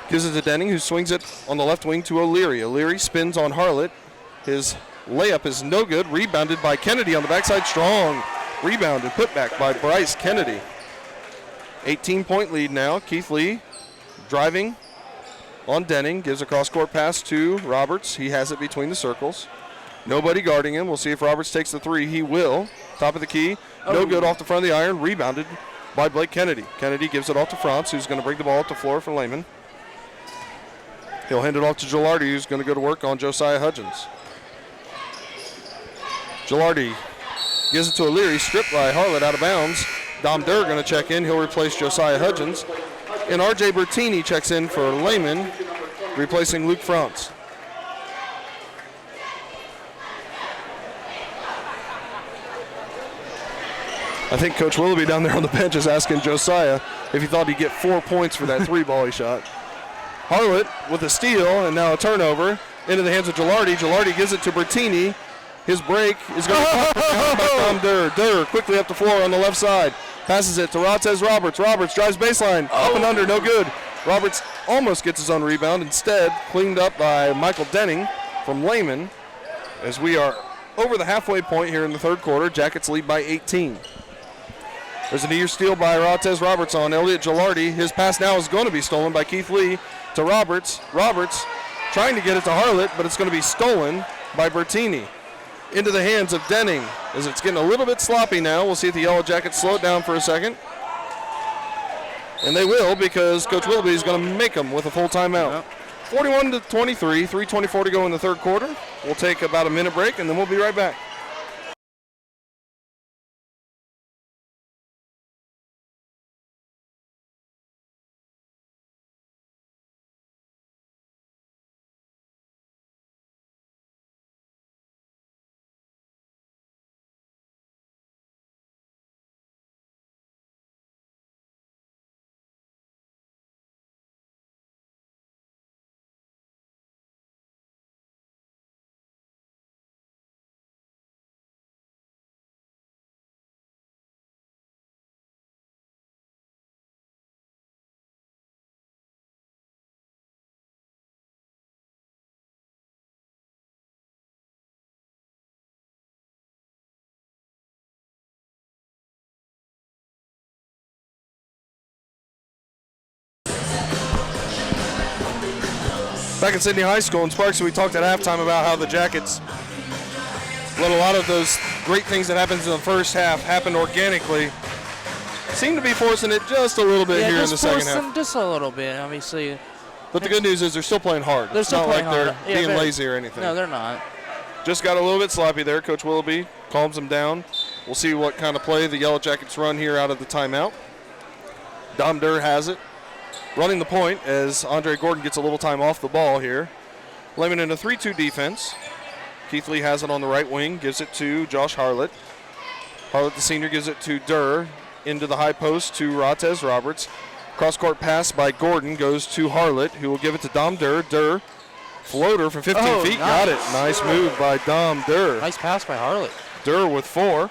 gives it to Denning, who swings it on the left wing to O'Leary. O'Leary spins on Harlett. His layup is no good. Rebounded by Kennedy on the backside. Strong Rebound and put back by Bryce Kennedy. 18-point lead now. Keith Lee driving on Denning. Gives a cross-court pass to Roberts. He has it between the circles. Nobody guarding him. We'll see if Roberts takes the three. He will. Top of the key. No good off the front of the iron. Rebounded by Blake Kennedy. Kennedy gives it off to Franz, who's going to bring the ball up the floor for Lehman. He'll hand it off to Gilardi, who's going to go to work on Josiah Hudgens. Gilardi gives it to O'Leary, stripped by Harlett out of bounds. Dom Durr going to check in. He'll replace Josiah Hudgens. And R.J. Bertini checks in for Lehman, replacing Luke Franz. I think Coach Willoughby down there on the bench is asking Josiah if he thought he'd get 4 points for that three-ball he shot. Harlett with a steal and now a turnover into the hands of Gilardi. Gilardi gives it to Bertini. His break is going to be down by Tom Durr. Durr quickly up the floor on the left side. Passes it to Rotes Roberts. Roberts drives baseline. Up and under, no good. Roberts almost gets his own rebound. Instead, cleaned up by Michael Denning from Lehman. As we are over the halfway point here in the third quarter, Jackets lead by 18. There's an ear steal by Rotes Roberts on Elliot Gilardi. His pass now is going to be stolen by Keith Lee to Roberts. Roberts trying to get it to Harlett, but it's going to be stolen by Bertini. Into the hands of Denning as it's getting a little bit sloppy now. We'll see if the Yellow Jackets slow it down for a second. And they will, because Coach Willoughby is going to make them with a full timeout. 41-23, 3:24 to go in the third quarter. We'll take about a minute break, and then we'll be right back. Back at Sidney High School in Sparks, we talked at halftime about how the Jackets let a lot of those great things that happens in the first half happen organically. Seem to be forcing it just a little bit here in the second half. Just a little bit, obviously. But the good news is they're still playing hard. They're still playing hard. It's not like they're being lazy or anything. No, they're not. Just got a little bit sloppy there. Coach Willoughby calms them down. We'll see what kind of play the Yellow Jackets run here out of the timeout. Dom Durr has it. Running the point as Andre Gordon gets a little time off the ball here. Lehman in a 3-2 defense. Keith Lee has it on the right wing, gives it to Josh Harlett. Harlett, the senior, gives it to Durr. Into the high post to Rotes Roberts. Cross-court pass by Gordon goes to Harlett, who will give it to Dom Durr. Durr, floater from 15 feet, nice. got it. Nice move by Dom Durr. Nice pass by Harlett. Durr with 4.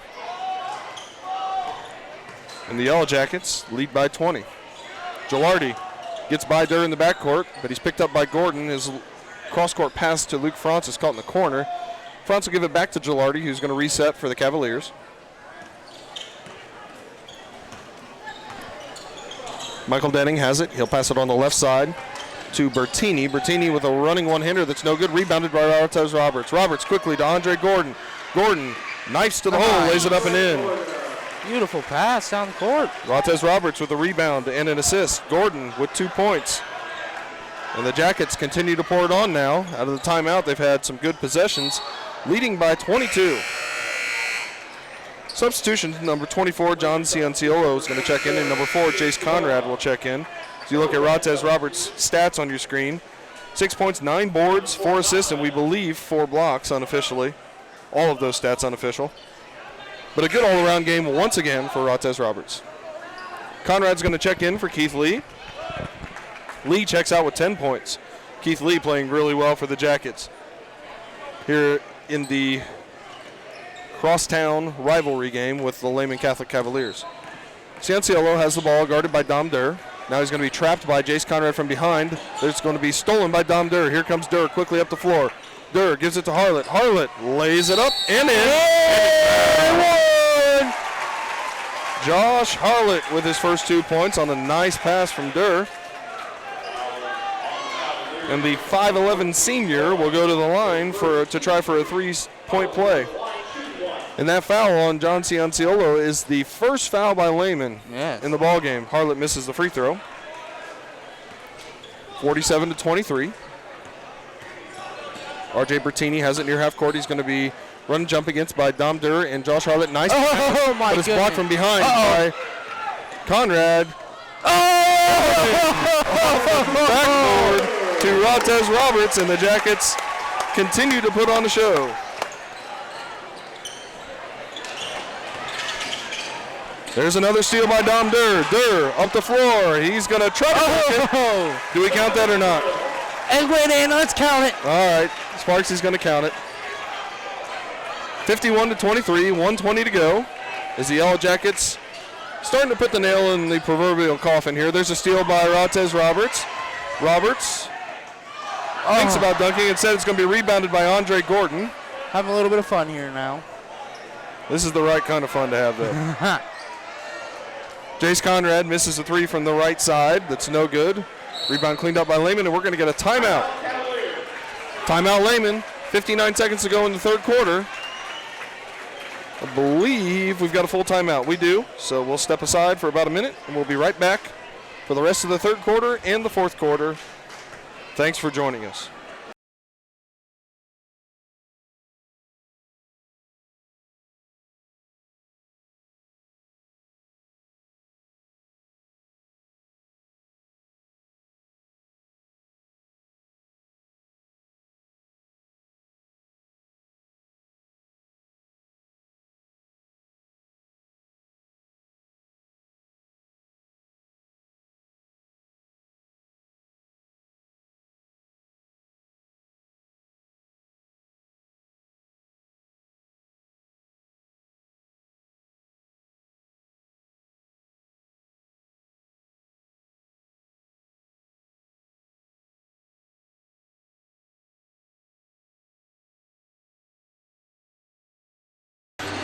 And the Yellow Jackets lead by 20. Gilardi gets by Durr in the backcourt, but he's picked up by Gordon. His cross-court pass to Luke Franz is caught in the corner. Franz will give it back to Gilardi, who's going to reset for the Cavaliers. Michael Denning has it. He'll pass it on the left side to Bertini. Bertini with a running one-hander that's no good. Rebounded by Rotes Roberts. Roberts quickly to Andre Gordon. Gordon knifes to the hole, lays it up and in. Beautiful pass down the court. Rotes Roberts with a rebound and an assist. Gordon with 2 points. And the Jackets continue to pour it on now. Out of the timeout, they've had some good possessions, leading by 22. Substitution, number 24, John Cianciolo is going to check in, and number 4, Jace Conrad will check in. As you look at Rotes Roberts' stats on your screen, 6 points, 9 boards, 4 assists, and we believe 4 blocks unofficially. All of those stats unofficial. But a good all-around game once again for Rotes Roberts. Conrad's going to check in for Keith Lee. Lee checks out with 10 points. Keith Lee playing really well for the Jackets here in the crosstown rivalry game with the Lehman Catholic Cavaliers. Cianciolo has the ball guarded by Dom Durr. Now he's going to be trapped by Jace Conrad from behind. It's going to be stolen by Dom Durr. Here comes Durr quickly up the floor. Durr gives it to Harlett. Harlett lays it up and in. Josh Harlett with his first 2 points on a nice pass from Durr. And the 5'11 senior will go to the line to try for a 3-point play. And that foul on John Cianciolo is the first foul by Lehman in the ball game. Harlett misses the free throw. 47-23. RJ Bertini has it near half court. He's going to be run jump against by Dom Durr and Josh Harlett. Nice. Oh, my but it's blocked from behind by Conrad. Backboard to Rottez Roberts, and the Jackets continue to put on the show. There's another steal by Dom Durr. Durr up the floor. He's going to try to do we count that or not? It went in. Let's count it. All right. Sparks is going to count it. 51-23, 1:20 to go. As the Yellow Jackets starting to put the nail in the proverbial coffin here. There's a steal by Rottez Roberts. Roberts thinks about dunking. Instead, it's going to be rebounded by Andre Gordon. Having a little bit of fun here now. This is the right kind of fun to have, though. Jace Conrad misses a three from the right side. That's no good. Rebound cleaned up by Lehman, and we're going to get a timeout. Timeout Lehman. 59 seconds to go in the third quarter. I believe we've got a full timeout. We do, so we'll step aside for about a minute, and we'll be right back for the rest of the third quarter and the fourth quarter. Thanks for joining us.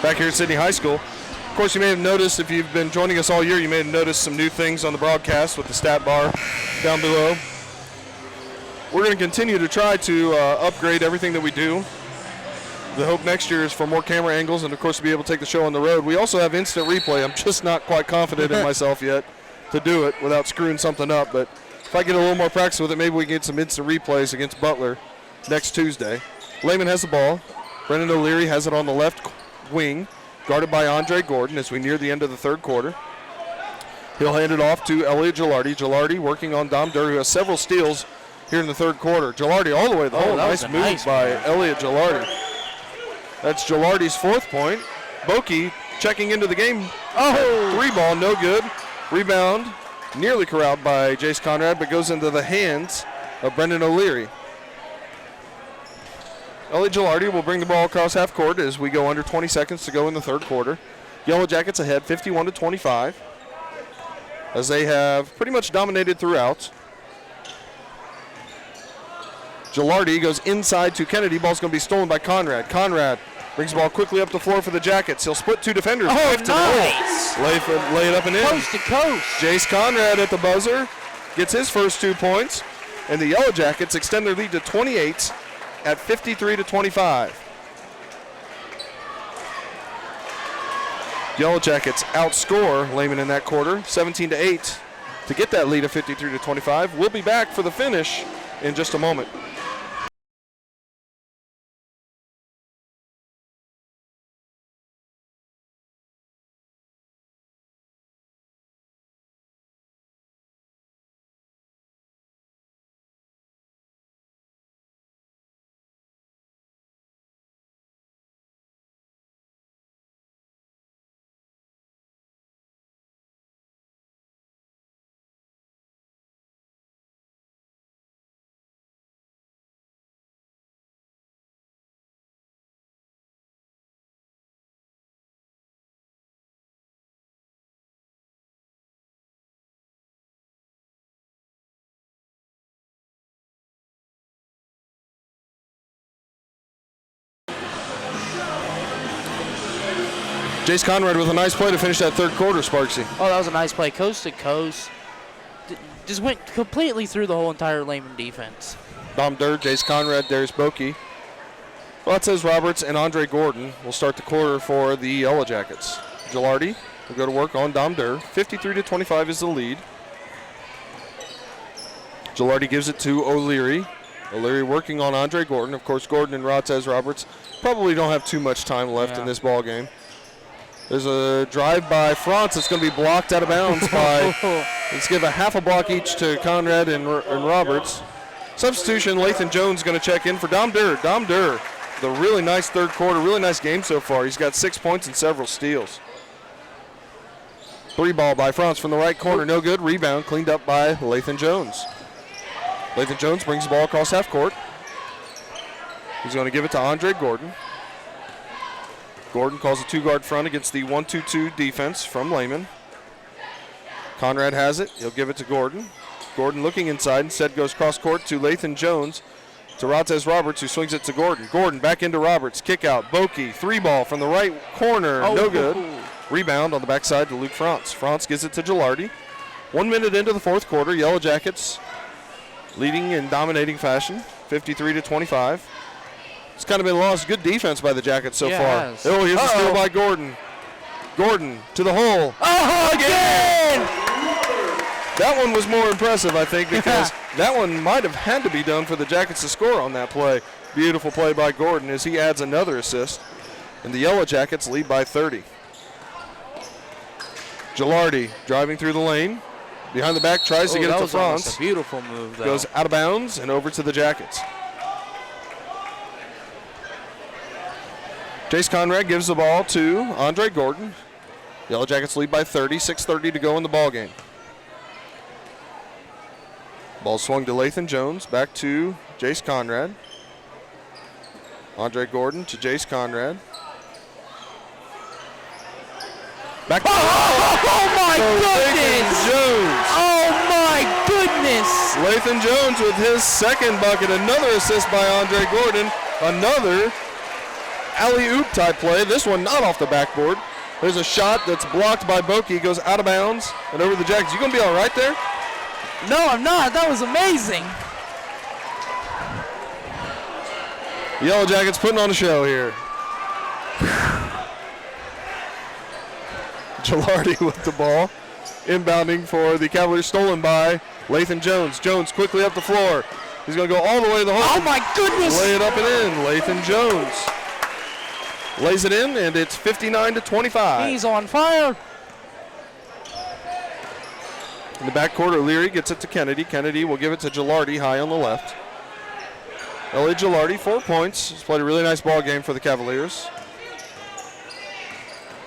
Back here at Sidney High School. Of course, you may have noticed, if you've been joining us all year, you may have noticed some new things on the broadcast with the stat bar down below. We're going to continue to try to upgrade everything that we do. The hope next year is for more camera angles and, of course, to be able to take the show on the road. We also have instant replay. I'm just not quite confident in myself yet to do it without screwing something up. But if I get a little more practice with it, maybe we can get some instant replays against Butler next Tuesday. Lehman has the ball. Brendan O'Leary has it on the left wing, guarded by Andre Gordon as we near the end of the third quarter. He'll hand it off to Elliot Gilardi. Gilardi working on Dom Durr, who has several steals here in the third quarter. Gilardi all the way to the hole. Nice move by Elliot Gilardi. That's Gilardi's fourth point. Boki checking into the game. Three ball, no good. Rebound, nearly corralled by Jace Conrad, but goes into the hands of Brendan O'Leary. Elliot Gilardi will bring the ball across half court as we go under 20 seconds to go in the third quarter. Yellow Jackets ahead 51-25 as they have pretty much dominated throughout. Gilardi goes inside to Kennedy. Ball's going to be stolen by Conrad. Conrad brings the ball quickly up the floor for the Jackets. He'll split two defenders. Nice. Lay it up and in. Coast to coast. Jace Conrad at the buzzer gets his first 2 points. And the Yellow Jackets extend their lead to 28 at 53-25. Yellow Jackets outscore Lehman in that quarter, 17-8, to get that lead of 53-25. We'll be back for the finish in just a moment. Jace Conrad with a nice play to finish that third quarter, Sparksy. Oh, that was a nice play. Coast to coast. Just went completely through the whole entire Lehman defense. Dom Durr, Jace Conrad, Darius Bokey, Rotzes Roberts, and Andre Gordon will start the quarter for the Yellow Jackets. Gilardi will go to work on Dom Durr. 53-25 is the lead. Gilardi gives it to O'Leary. O'Leary working on Andre Gordon. Of course, Gordon and Rotzes Roberts probably don't have too much time left in this ball game. There's a drive by France that's going to be blocked out of bounds by, let's give a half a block each to Conrad and Roberts. Substitution, Lathan Jones going to check in for Dom Durr. Dom Durr, the really nice third quarter, really nice game so far. He's got 6 points and several steals. 3 ball by France from the right corner, no good. Rebound cleaned up by Lathan Jones. Lathan Jones brings the ball across half court. He's going to give it to Andre Gordon. Gordon calls a 2-guard front against the 1-2-2 defense from Lehman. Conrad has it. He'll give it to Gordon. Gordon looking inside. Instead goes cross court to Lathan Jones. To Rotzes Roberts, who swings it to Gordon. Gordon back into Roberts. Kick out. Bokey. 3-ball from the right corner. No good. Rebound on the backside to Luke France. France gives it to Gilardi. 1 minute into the fourth quarter. Yellow Jackets leading in dominating fashion. 53-25. It's kind of been lost. Good defense by the Jackets so far. Oh, here's a steal by Gordon. Gordon to the hole. Oh, again! That one was more impressive, I think, because that one might have had to be done for the Jackets to score on that play. Beautiful play by Gordon as he adds another assist. And the Yellow Jackets lead by 30. Gilardi driving through the lane. Behind the back, tries to get it to France. A beautiful move, though. Goes out of bounds and over to the Jackets. Jace Conrad gives the ball to Andre Gordon. Yellow Jackets lead by 30, 6:30 to go in the ball game. Ball swung to Lathan Jones, back to Jace Conrad. Andre Gordon to Jace Conrad. Back to my goodness! Lathan Jones. Oh my goodness! Lathan Jones with his second bucket, another assist by Andre Gordon, another alley-oop type play. This one not off the backboard. There's a shot that's blocked by Bokey, goes out of bounds and over the Jackets. You gonna be all right there? No, I'm not. That was amazing. Yellow Jackets putting on a show here. Gilardi with the ball. Inbounding for the Cavaliers, stolen by Lathan Jones. Jones quickly up the floor. He's gonna go all the way to the hole. Oh my goodness! Lay it up and in. Lathan Jones lays it in, and it's 59-25. He's on fire. In the backcourt, O'Leary gets it to Kennedy. Kennedy will give it to Gilardi high on the left. Elliot Gilardi, 4 points. He's played a really nice ball game for the Cavaliers.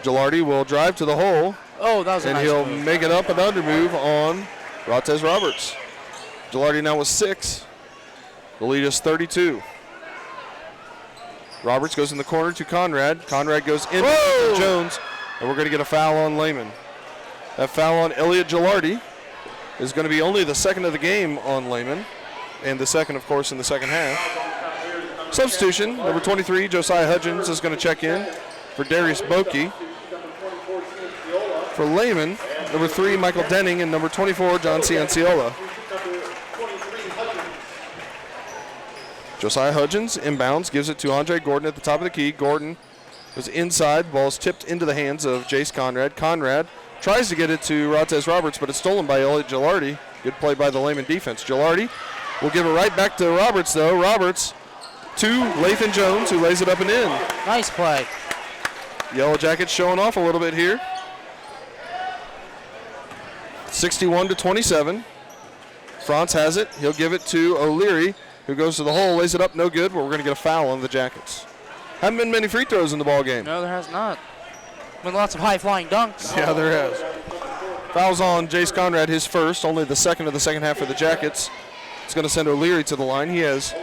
Gilardi will drive to the hole. Oh, that was a and nice he'll move. make it up and under move on Rotzes Roberts. Gilardi now with 6. The lead is 32. Roberts goes in the corner to Conrad. Conrad goes in to Jones, and we're going to get a foul on Lehman. That foul on Elliot Gilardi is going to be only the second of the game on Lehman, and the second, of course, in the second half. Substitution, number 23, Josiah Hudgens is going to check in for Darius Bokey. For Lehman, number 3, Michael Denning, and number 24, John Cianciola. Josiah Hudgens inbounds, gives it to Andre Gordon at the top of the key. Gordon was inside, ball's tipped into the hands of Jace Conrad. Conrad tries to get it to Rotzes Roberts, but it's stolen by Elliot Gilardi. Good play by the Lehman defense. Gilardi will give it right back to Roberts, though. Roberts to Lathan Jones, who lays it up and in. Nice play. Yellow Jackets showing off a little bit here. 61-27. France has it. He'll give it to O'Leary, who goes to the hole, lays it up, no good, but we're going to get a foul on the Jackets. Haven't been many free throws in the ball game. No, there has not. Been lots of high-flying dunks. Yeah, there has. Fouls on Jace Conrad, his first, only the second of the second half for the Jackets. It's going to send O'Leary to the line. He has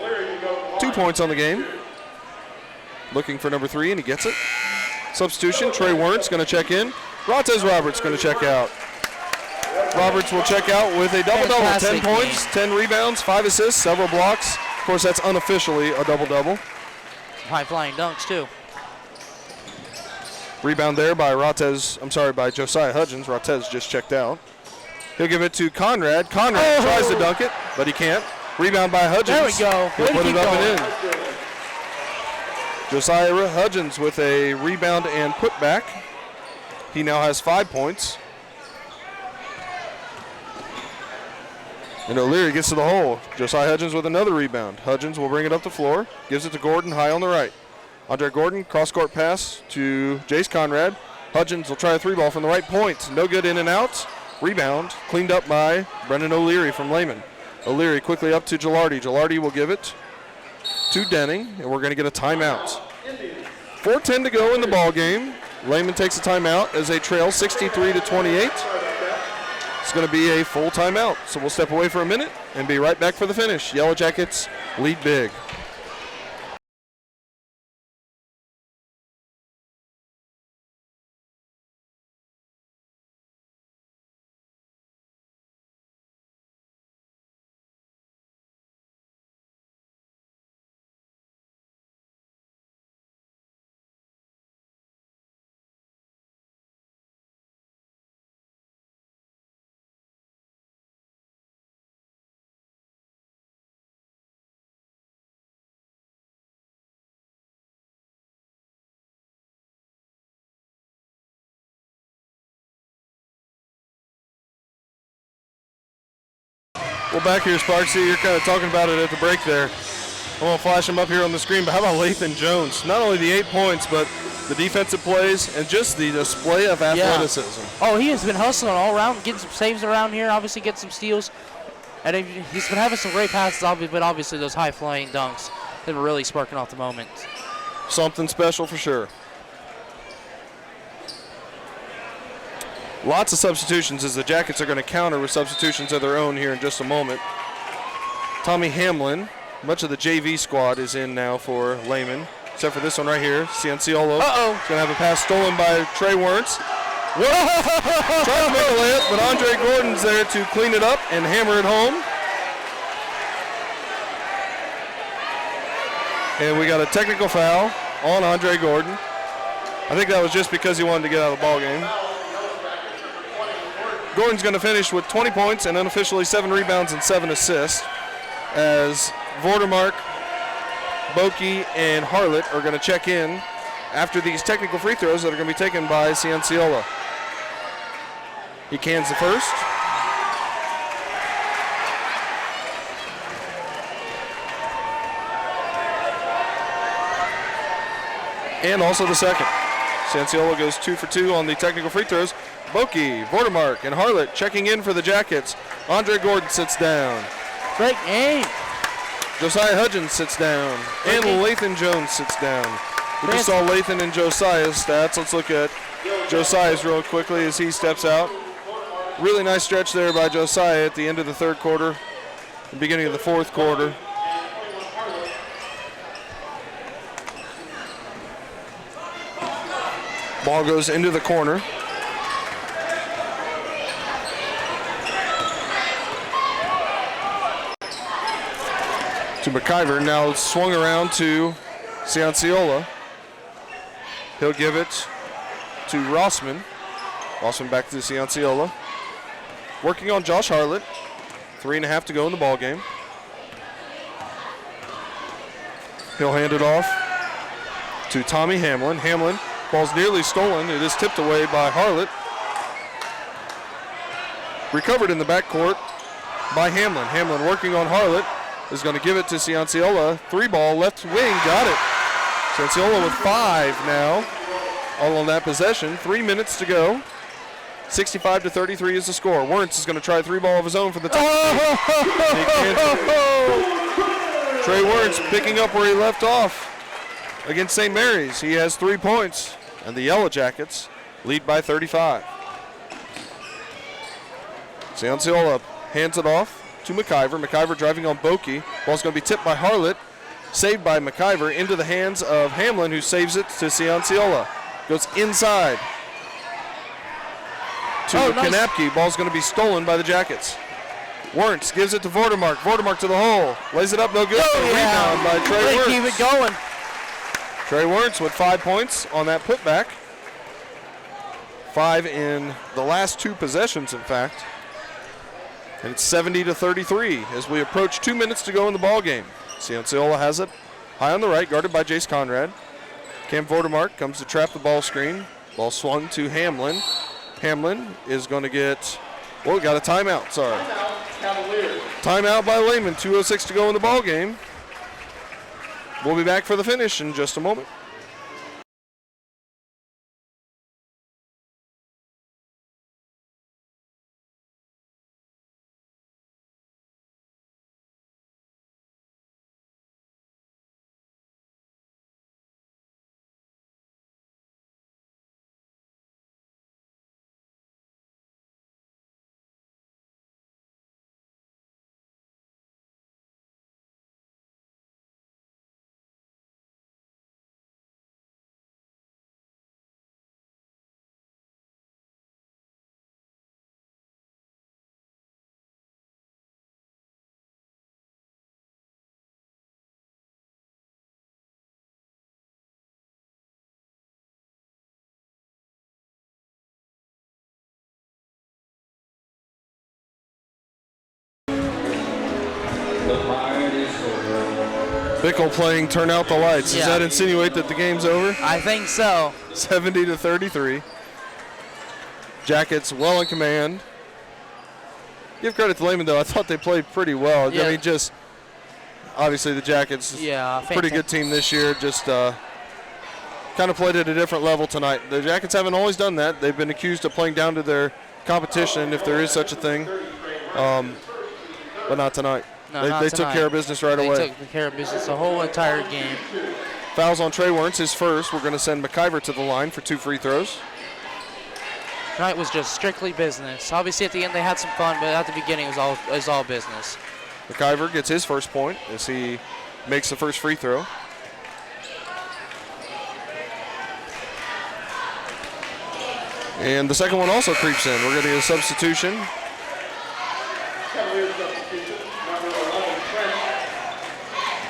2 points on the game. Looking for number 3, and he gets it. Substitution, Trey Werntz going to check in. Rotzes Roberts going to check out. Roberts will check out with a double-double. 10 Fantastic points, 10 rebounds, 5 assists, several blocks. Of course, that's unofficially a double-double. High-flying dunks, too. Rebound there by by Josiah Hudgens. Rotez just checked out. He'll give it to Conrad. Conrad tries to dunk it, but he can't. Rebound by Hudgens. There we go. He'll put it up and in. Josiah Hudgens with a rebound and putback. He now has 5 points. And O'Leary gets to the hole. Josiah Hudgens with another rebound. Hudgens will bring it up the floor. Gives it to Gordon high on the right. Andre Gordon, cross-court pass to Jace Conrad. Hudgens will try a 3-ball from the right point. No good, in and out. Rebound cleaned up by Brendan O'Leary from Lehman. O'Leary quickly up to Gilardi. Gilardi will give it to Denning, and we're going to get a timeout. 4:10 to go in the ball game. Lehman takes a timeout as they trail 63-28. It's going to be a full timeout, so we'll step away for a minute and be right back for the finish. Yellow Jackets lead big. Well, back here, Sparksy, you're kind of talking about it at the break there. I'm going to flash him up here on the screen, but how about Lathan Jones? Not only the 8 points, but the defensive plays and just the display of athleticism. Yeah. Oh, he has been hustling all around, getting some saves around here, obviously getting some steals. And he's been having some great passes, but obviously those high-flying dunks have been really sparking off the moment. Something special for sure. Lots of substitutions as the Jackets are going to counter with substitutions of their own here in just a moment. Tommy Hamlin, much of the JV squad is in now for Lehman, except for this one right here. Cianciolo. He's going to have a pass stolen by Trey Wernz. Trying to make a layup, but Andre Gordon's there to clean it up and hammer it home. And we got a technical foul on Andre Gordon. I think that was just because he wanted to get out of the ball game. Gordon's going to finish with 20 points and unofficially 7 rebounds and 7 assists as Vordermark, Boki, and Harlett are going to check in after these technical free throws that are going to be taken by Cianciola. He cans the first. And also the second. Cianciola goes 2 for 2 on the technical free throws. Boki, Vordermark, and Harlett checking in for the Jackets. Andre Gordon sits down. Great game. Josiah Hudgens sits down. And Lathan Jones sits down. We just saw Lathan and Josiah's stats. Let's look at Josiah's real quickly as he steps out. Really nice stretch there by Josiah at the end of the third quarter, the beginning of the fourth quarter. Ball goes into the corner. To McIver, now it's swung around to Cianciola. He'll give it to Rossman. Rossman back to Cianciola. Working on Josh Harlett. 3.5 to go in the ball game. He'll hand it off to Tommy Hamlin. Hamlin, ball's nearly stolen. It is tipped away by Harlett. Recovered in the backcourt by Hamlin. Hamlin working on Harlett. Is going to give it to Cianciola. 3-ball, left wing, got it. Cianciola with 5 now, all on that possession. 3 minutes to go. 65-33 is the score. Wernz is going to try a 3-ball of his own for the top. Trey Wernz picking up where he left off against St. Mary's. He has 3 points, and the Yellow Jackets lead by 35. Cianciola hands it off to McIver. McIver driving on Boki. Ball's going to be tipped by Harlett. Saved by McIver into the hands of Hamlin, who saves it to Cianciola. Goes inside to Kanapke. Nice. Ball's going to be stolen by the Jackets. Wernz gives it to Vordermark. Vordermark to the hole. Lays it up, no good. Rebound by Trey Wernz. Keep it going. Trey Wernz with 5 points on that putback. 5 in the last 2 possessions, in fact. And it's 70-33 as we approach 2 minutes to go in the ball game. Cianciola has it high on the right, guarded by Jace Conrad. Cam Vordermark comes to trap the ball screen. Ball swung to Hamlin. Hamlin is going to get, well, got a timeout, sorry. Timeout by Lehman, 2:06 to go in the ball game. We'll be back for the finish in just a moment. Bickle playing Turn Out the Lights. Yeah. Does that insinuate that the game's over? I think so. 70-33. Jackets well in command. Give credit to Lehman, though. I thought they played pretty well. Yeah. I mean, just obviously the Jackets, pretty good team this year. Just kind of played at a different level tonight. The Jackets haven't always done that. They've been accused of playing down to their competition, if there is such a thing, but not tonight. No, They took care of business right away. They took care of business the whole entire game. Fouls on Trey Wernz, his first. We're going to send McIver to the line for 2 free throws. Tonight was just strictly business. Obviously, at the end they had some fun, but at the beginning it was all business. McIver gets his first point as he makes the first free throw. And the second one also creeps in. We're going to get a substitution.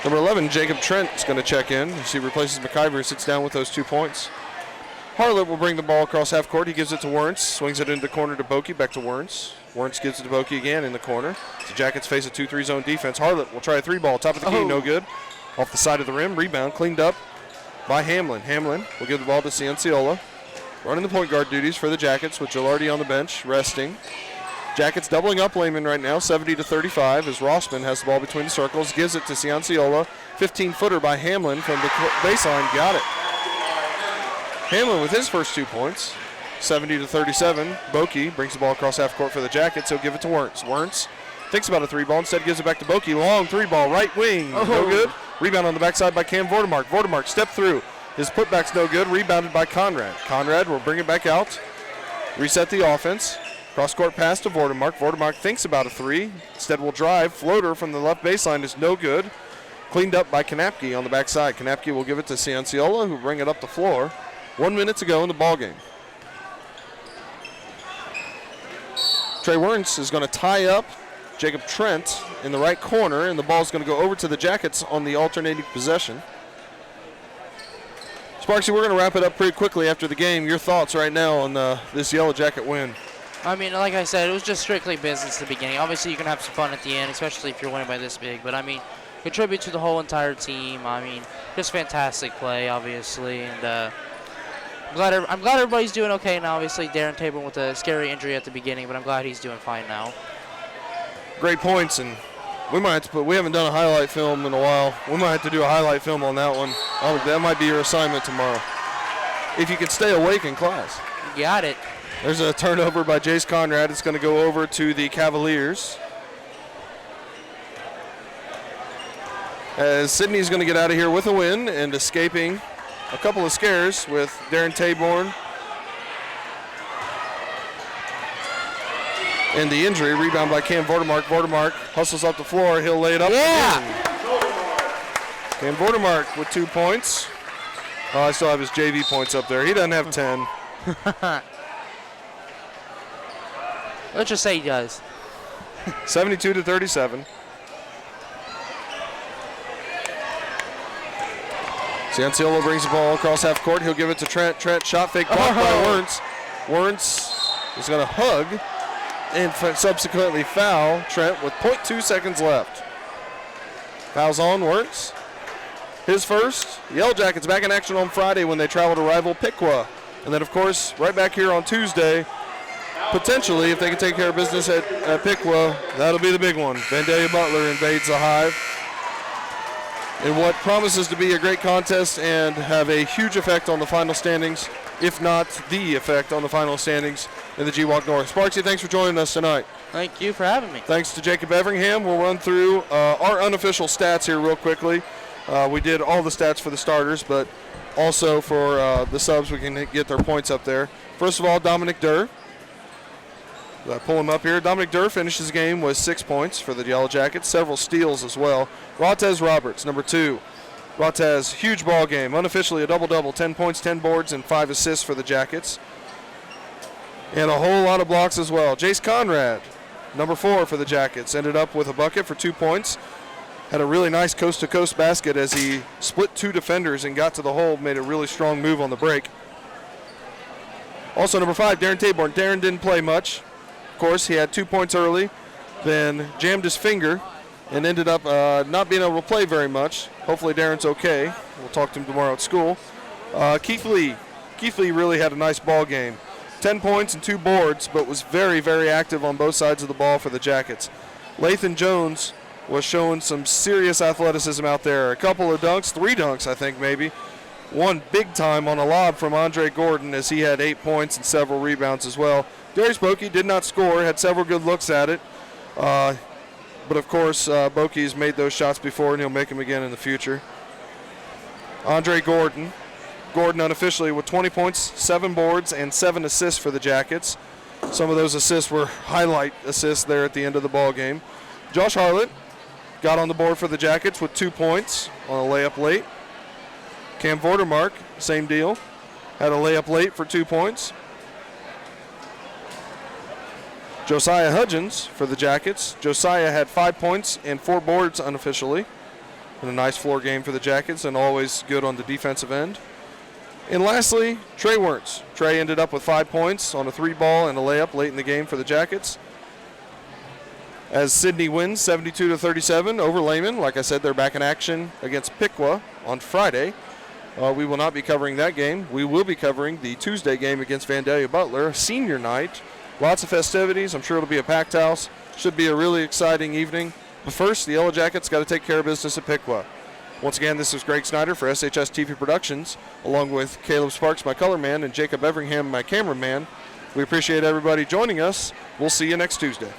Number 11, Jacob Trent, is going to check in as he replaces McIver, sits down with those 2 points. Harlett will bring the ball across half court. He gives it to Wernz, swings it into the corner to Boki, back to Wernz. Wernz gives it to Boki again in the corner. The Jackets face a 2-3 zone defense. Harlett will try a 3-ball, top of the key, no good. Off the side of the rim, rebound, cleaned up by Hamlin. Hamlin will give the ball to Cianciola. Running the point guard duties for the Jackets with Gilardi on the bench, resting. Jackets doubling up Lehman right now, 70-35, as Rossman has the ball between the circles, gives it to Cianciola. 15-footer by Hamlin from the baseline, got it. Hamlin with his first 2 points, 70-37. Boki brings the ball across half court for the Jackets. He'll give it to Wernz. Wernz thinks about a 3-ball, instead gives it back to Boki. Long 3-ball, right wing, no good. Rebound on the backside by Cam Vordermark. Vordermark step through. His putback's no good, rebounded by Conrad. Conrad will bring it back out, reset the offense. Cross-court pass to Vordermark. Vordermark thinks about a 3. Instead will drive. Floater from the left baseline is no good. Cleaned up by Kanapke on the backside. Kanapke will give it to Cianciola, who will bring it up the floor. 1 minute to go in the ballgame. Trey Wernz is going to tie up Jacob Trent in the right corner, and the ball is going to go over to the Jackets on the alternating possession. Sparksy, we're going to wrap it up pretty quickly after the game. Your thoughts right now on this Yellow Jacket win? I mean, like I said, it was just strictly business at the beginning. Obviously, you can have some fun at the end, especially if you're winning by this big. But, I mean, contribute to the whole entire team. I mean, just fantastic play, obviously. And I'm glad everybody's doing okay now. Obviously, Darren Taborn with a scary injury at the beginning, but I'm glad he's doing fine now. Great points, and we might have to we haven't done a highlight film in a while. We might have to do a highlight film on that one. Oh, that might be your assignment tomorrow. If you can stay awake in class. You got it. There's a turnover by Jace Conrad. It's going to go over to the Cavaliers. As Sidney's going to get out of here with a win and escaping a couple of scares with Darren Taborn and the injury. Rebound by Cam Vordermark. Vordermark hustles up the floor. He'll lay it up. Yeah. Cam Vordermark with 2 points. Oh, I still have his JV points up there. He doesn't have 10. Let's just say he does. 72-37. Cianciola brings the ball across half court. He'll give it to Trent. Trent shot fake blocked by Wernz. Wernz is going to hug and subsequently foul Trent with 0.2 seconds left. Fouls on Wernz. His first. The Yellow Jackets back in action on Friday when they travel to rival Piqua. And then, of course, right back here on Tuesday, potentially, if they can take care of business at Piqua, that'll be the big one. Vandalia Butler invades the Hive in what promises to be a great contest and have a huge effect on the final standings, if not the effect on the final standings in the GWalk North. Sparksy, thanks for joining us tonight. Thank you for having me. Thanks to Jacob Everingham. We'll run through our unofficial stats here real quickly. We did all the stats for the starters, but also for the subs, we can get their points up there. First of all, Dominic Durr. Pull him up here. Dominic Durr finishes the game with 6 points for the Yellow Jackets, several steals as well. Rotez Roberts, number 2. Rotez, huge ball game, unofficially a double-double, 10 points, 10 boards, and 5 assists for the Jackets. And a whole lot of blocks as well. Jace Conrad, number 4 for the Jackets, ended up with a bucket for 2 points. Had a really nice coast-to-coast basket as he split 2 defenders and got to the hole, made a really strong move on the break. Also, number 5, Darren Taborn. Darren didn't play much. Of course, he had 2 points early, then jammed his finger and ended up not being able to play very much. Hopefully Darren's okay. We'll talk to him tomorrow at school. Keith Lee. Keith Lee really had a nice ball game. 10 points and 2 boards, but was very, very active on both sides of the ball for the Jackets. Lathan Jones was showing some serious athleticism out there. A couple of dunks, 3 dunks I think maybe. One big time on a lob from Andre Gordon as he had 8 points and several rebounds as well. Darius Bokey did not score, had several good looks at it. But of course, Bokey's made those shots before and he'll make them again in the future. Andre Gordon. Gordon unofficially with 20 points, 7 boards, and 7 assists for the Jackets. Some of those assists were highlight assists there at the end of the ball game. Josh Harlett got on the board for the Jackets with 2 points on a layup late. Cam Vordermark, same deal. Had a layup late for 2 points. Josiah Hudgens for the Jackets. Josiah had 5 points and 4 boards unofficially. And a nice floor game for the Jackets and always good on the defensive end. And lastly, Trey Wernz. Trey ended up with 5 points on a 3-ball and a layup late in the game for the Jackets. As Sidney wins 72-37 over Lehman. Like I said, they're back in action against Piqua on Friday. We will not be covering that game. We will be covering the Tuesday game against Vandalia Butler, senior night. Lots of festivities. I'm sure it'll be a packed house. Should be a really exciting evening. But first, the Yellow Jackets got to take care of business at Piqua. Once again, this is Greg Snyder for SHS TV Productions, along with Caleb Sparks, my color man, and Jacob Everingham, my cameraman. We appreciate everybody joining us. We'll see you next Tuesday.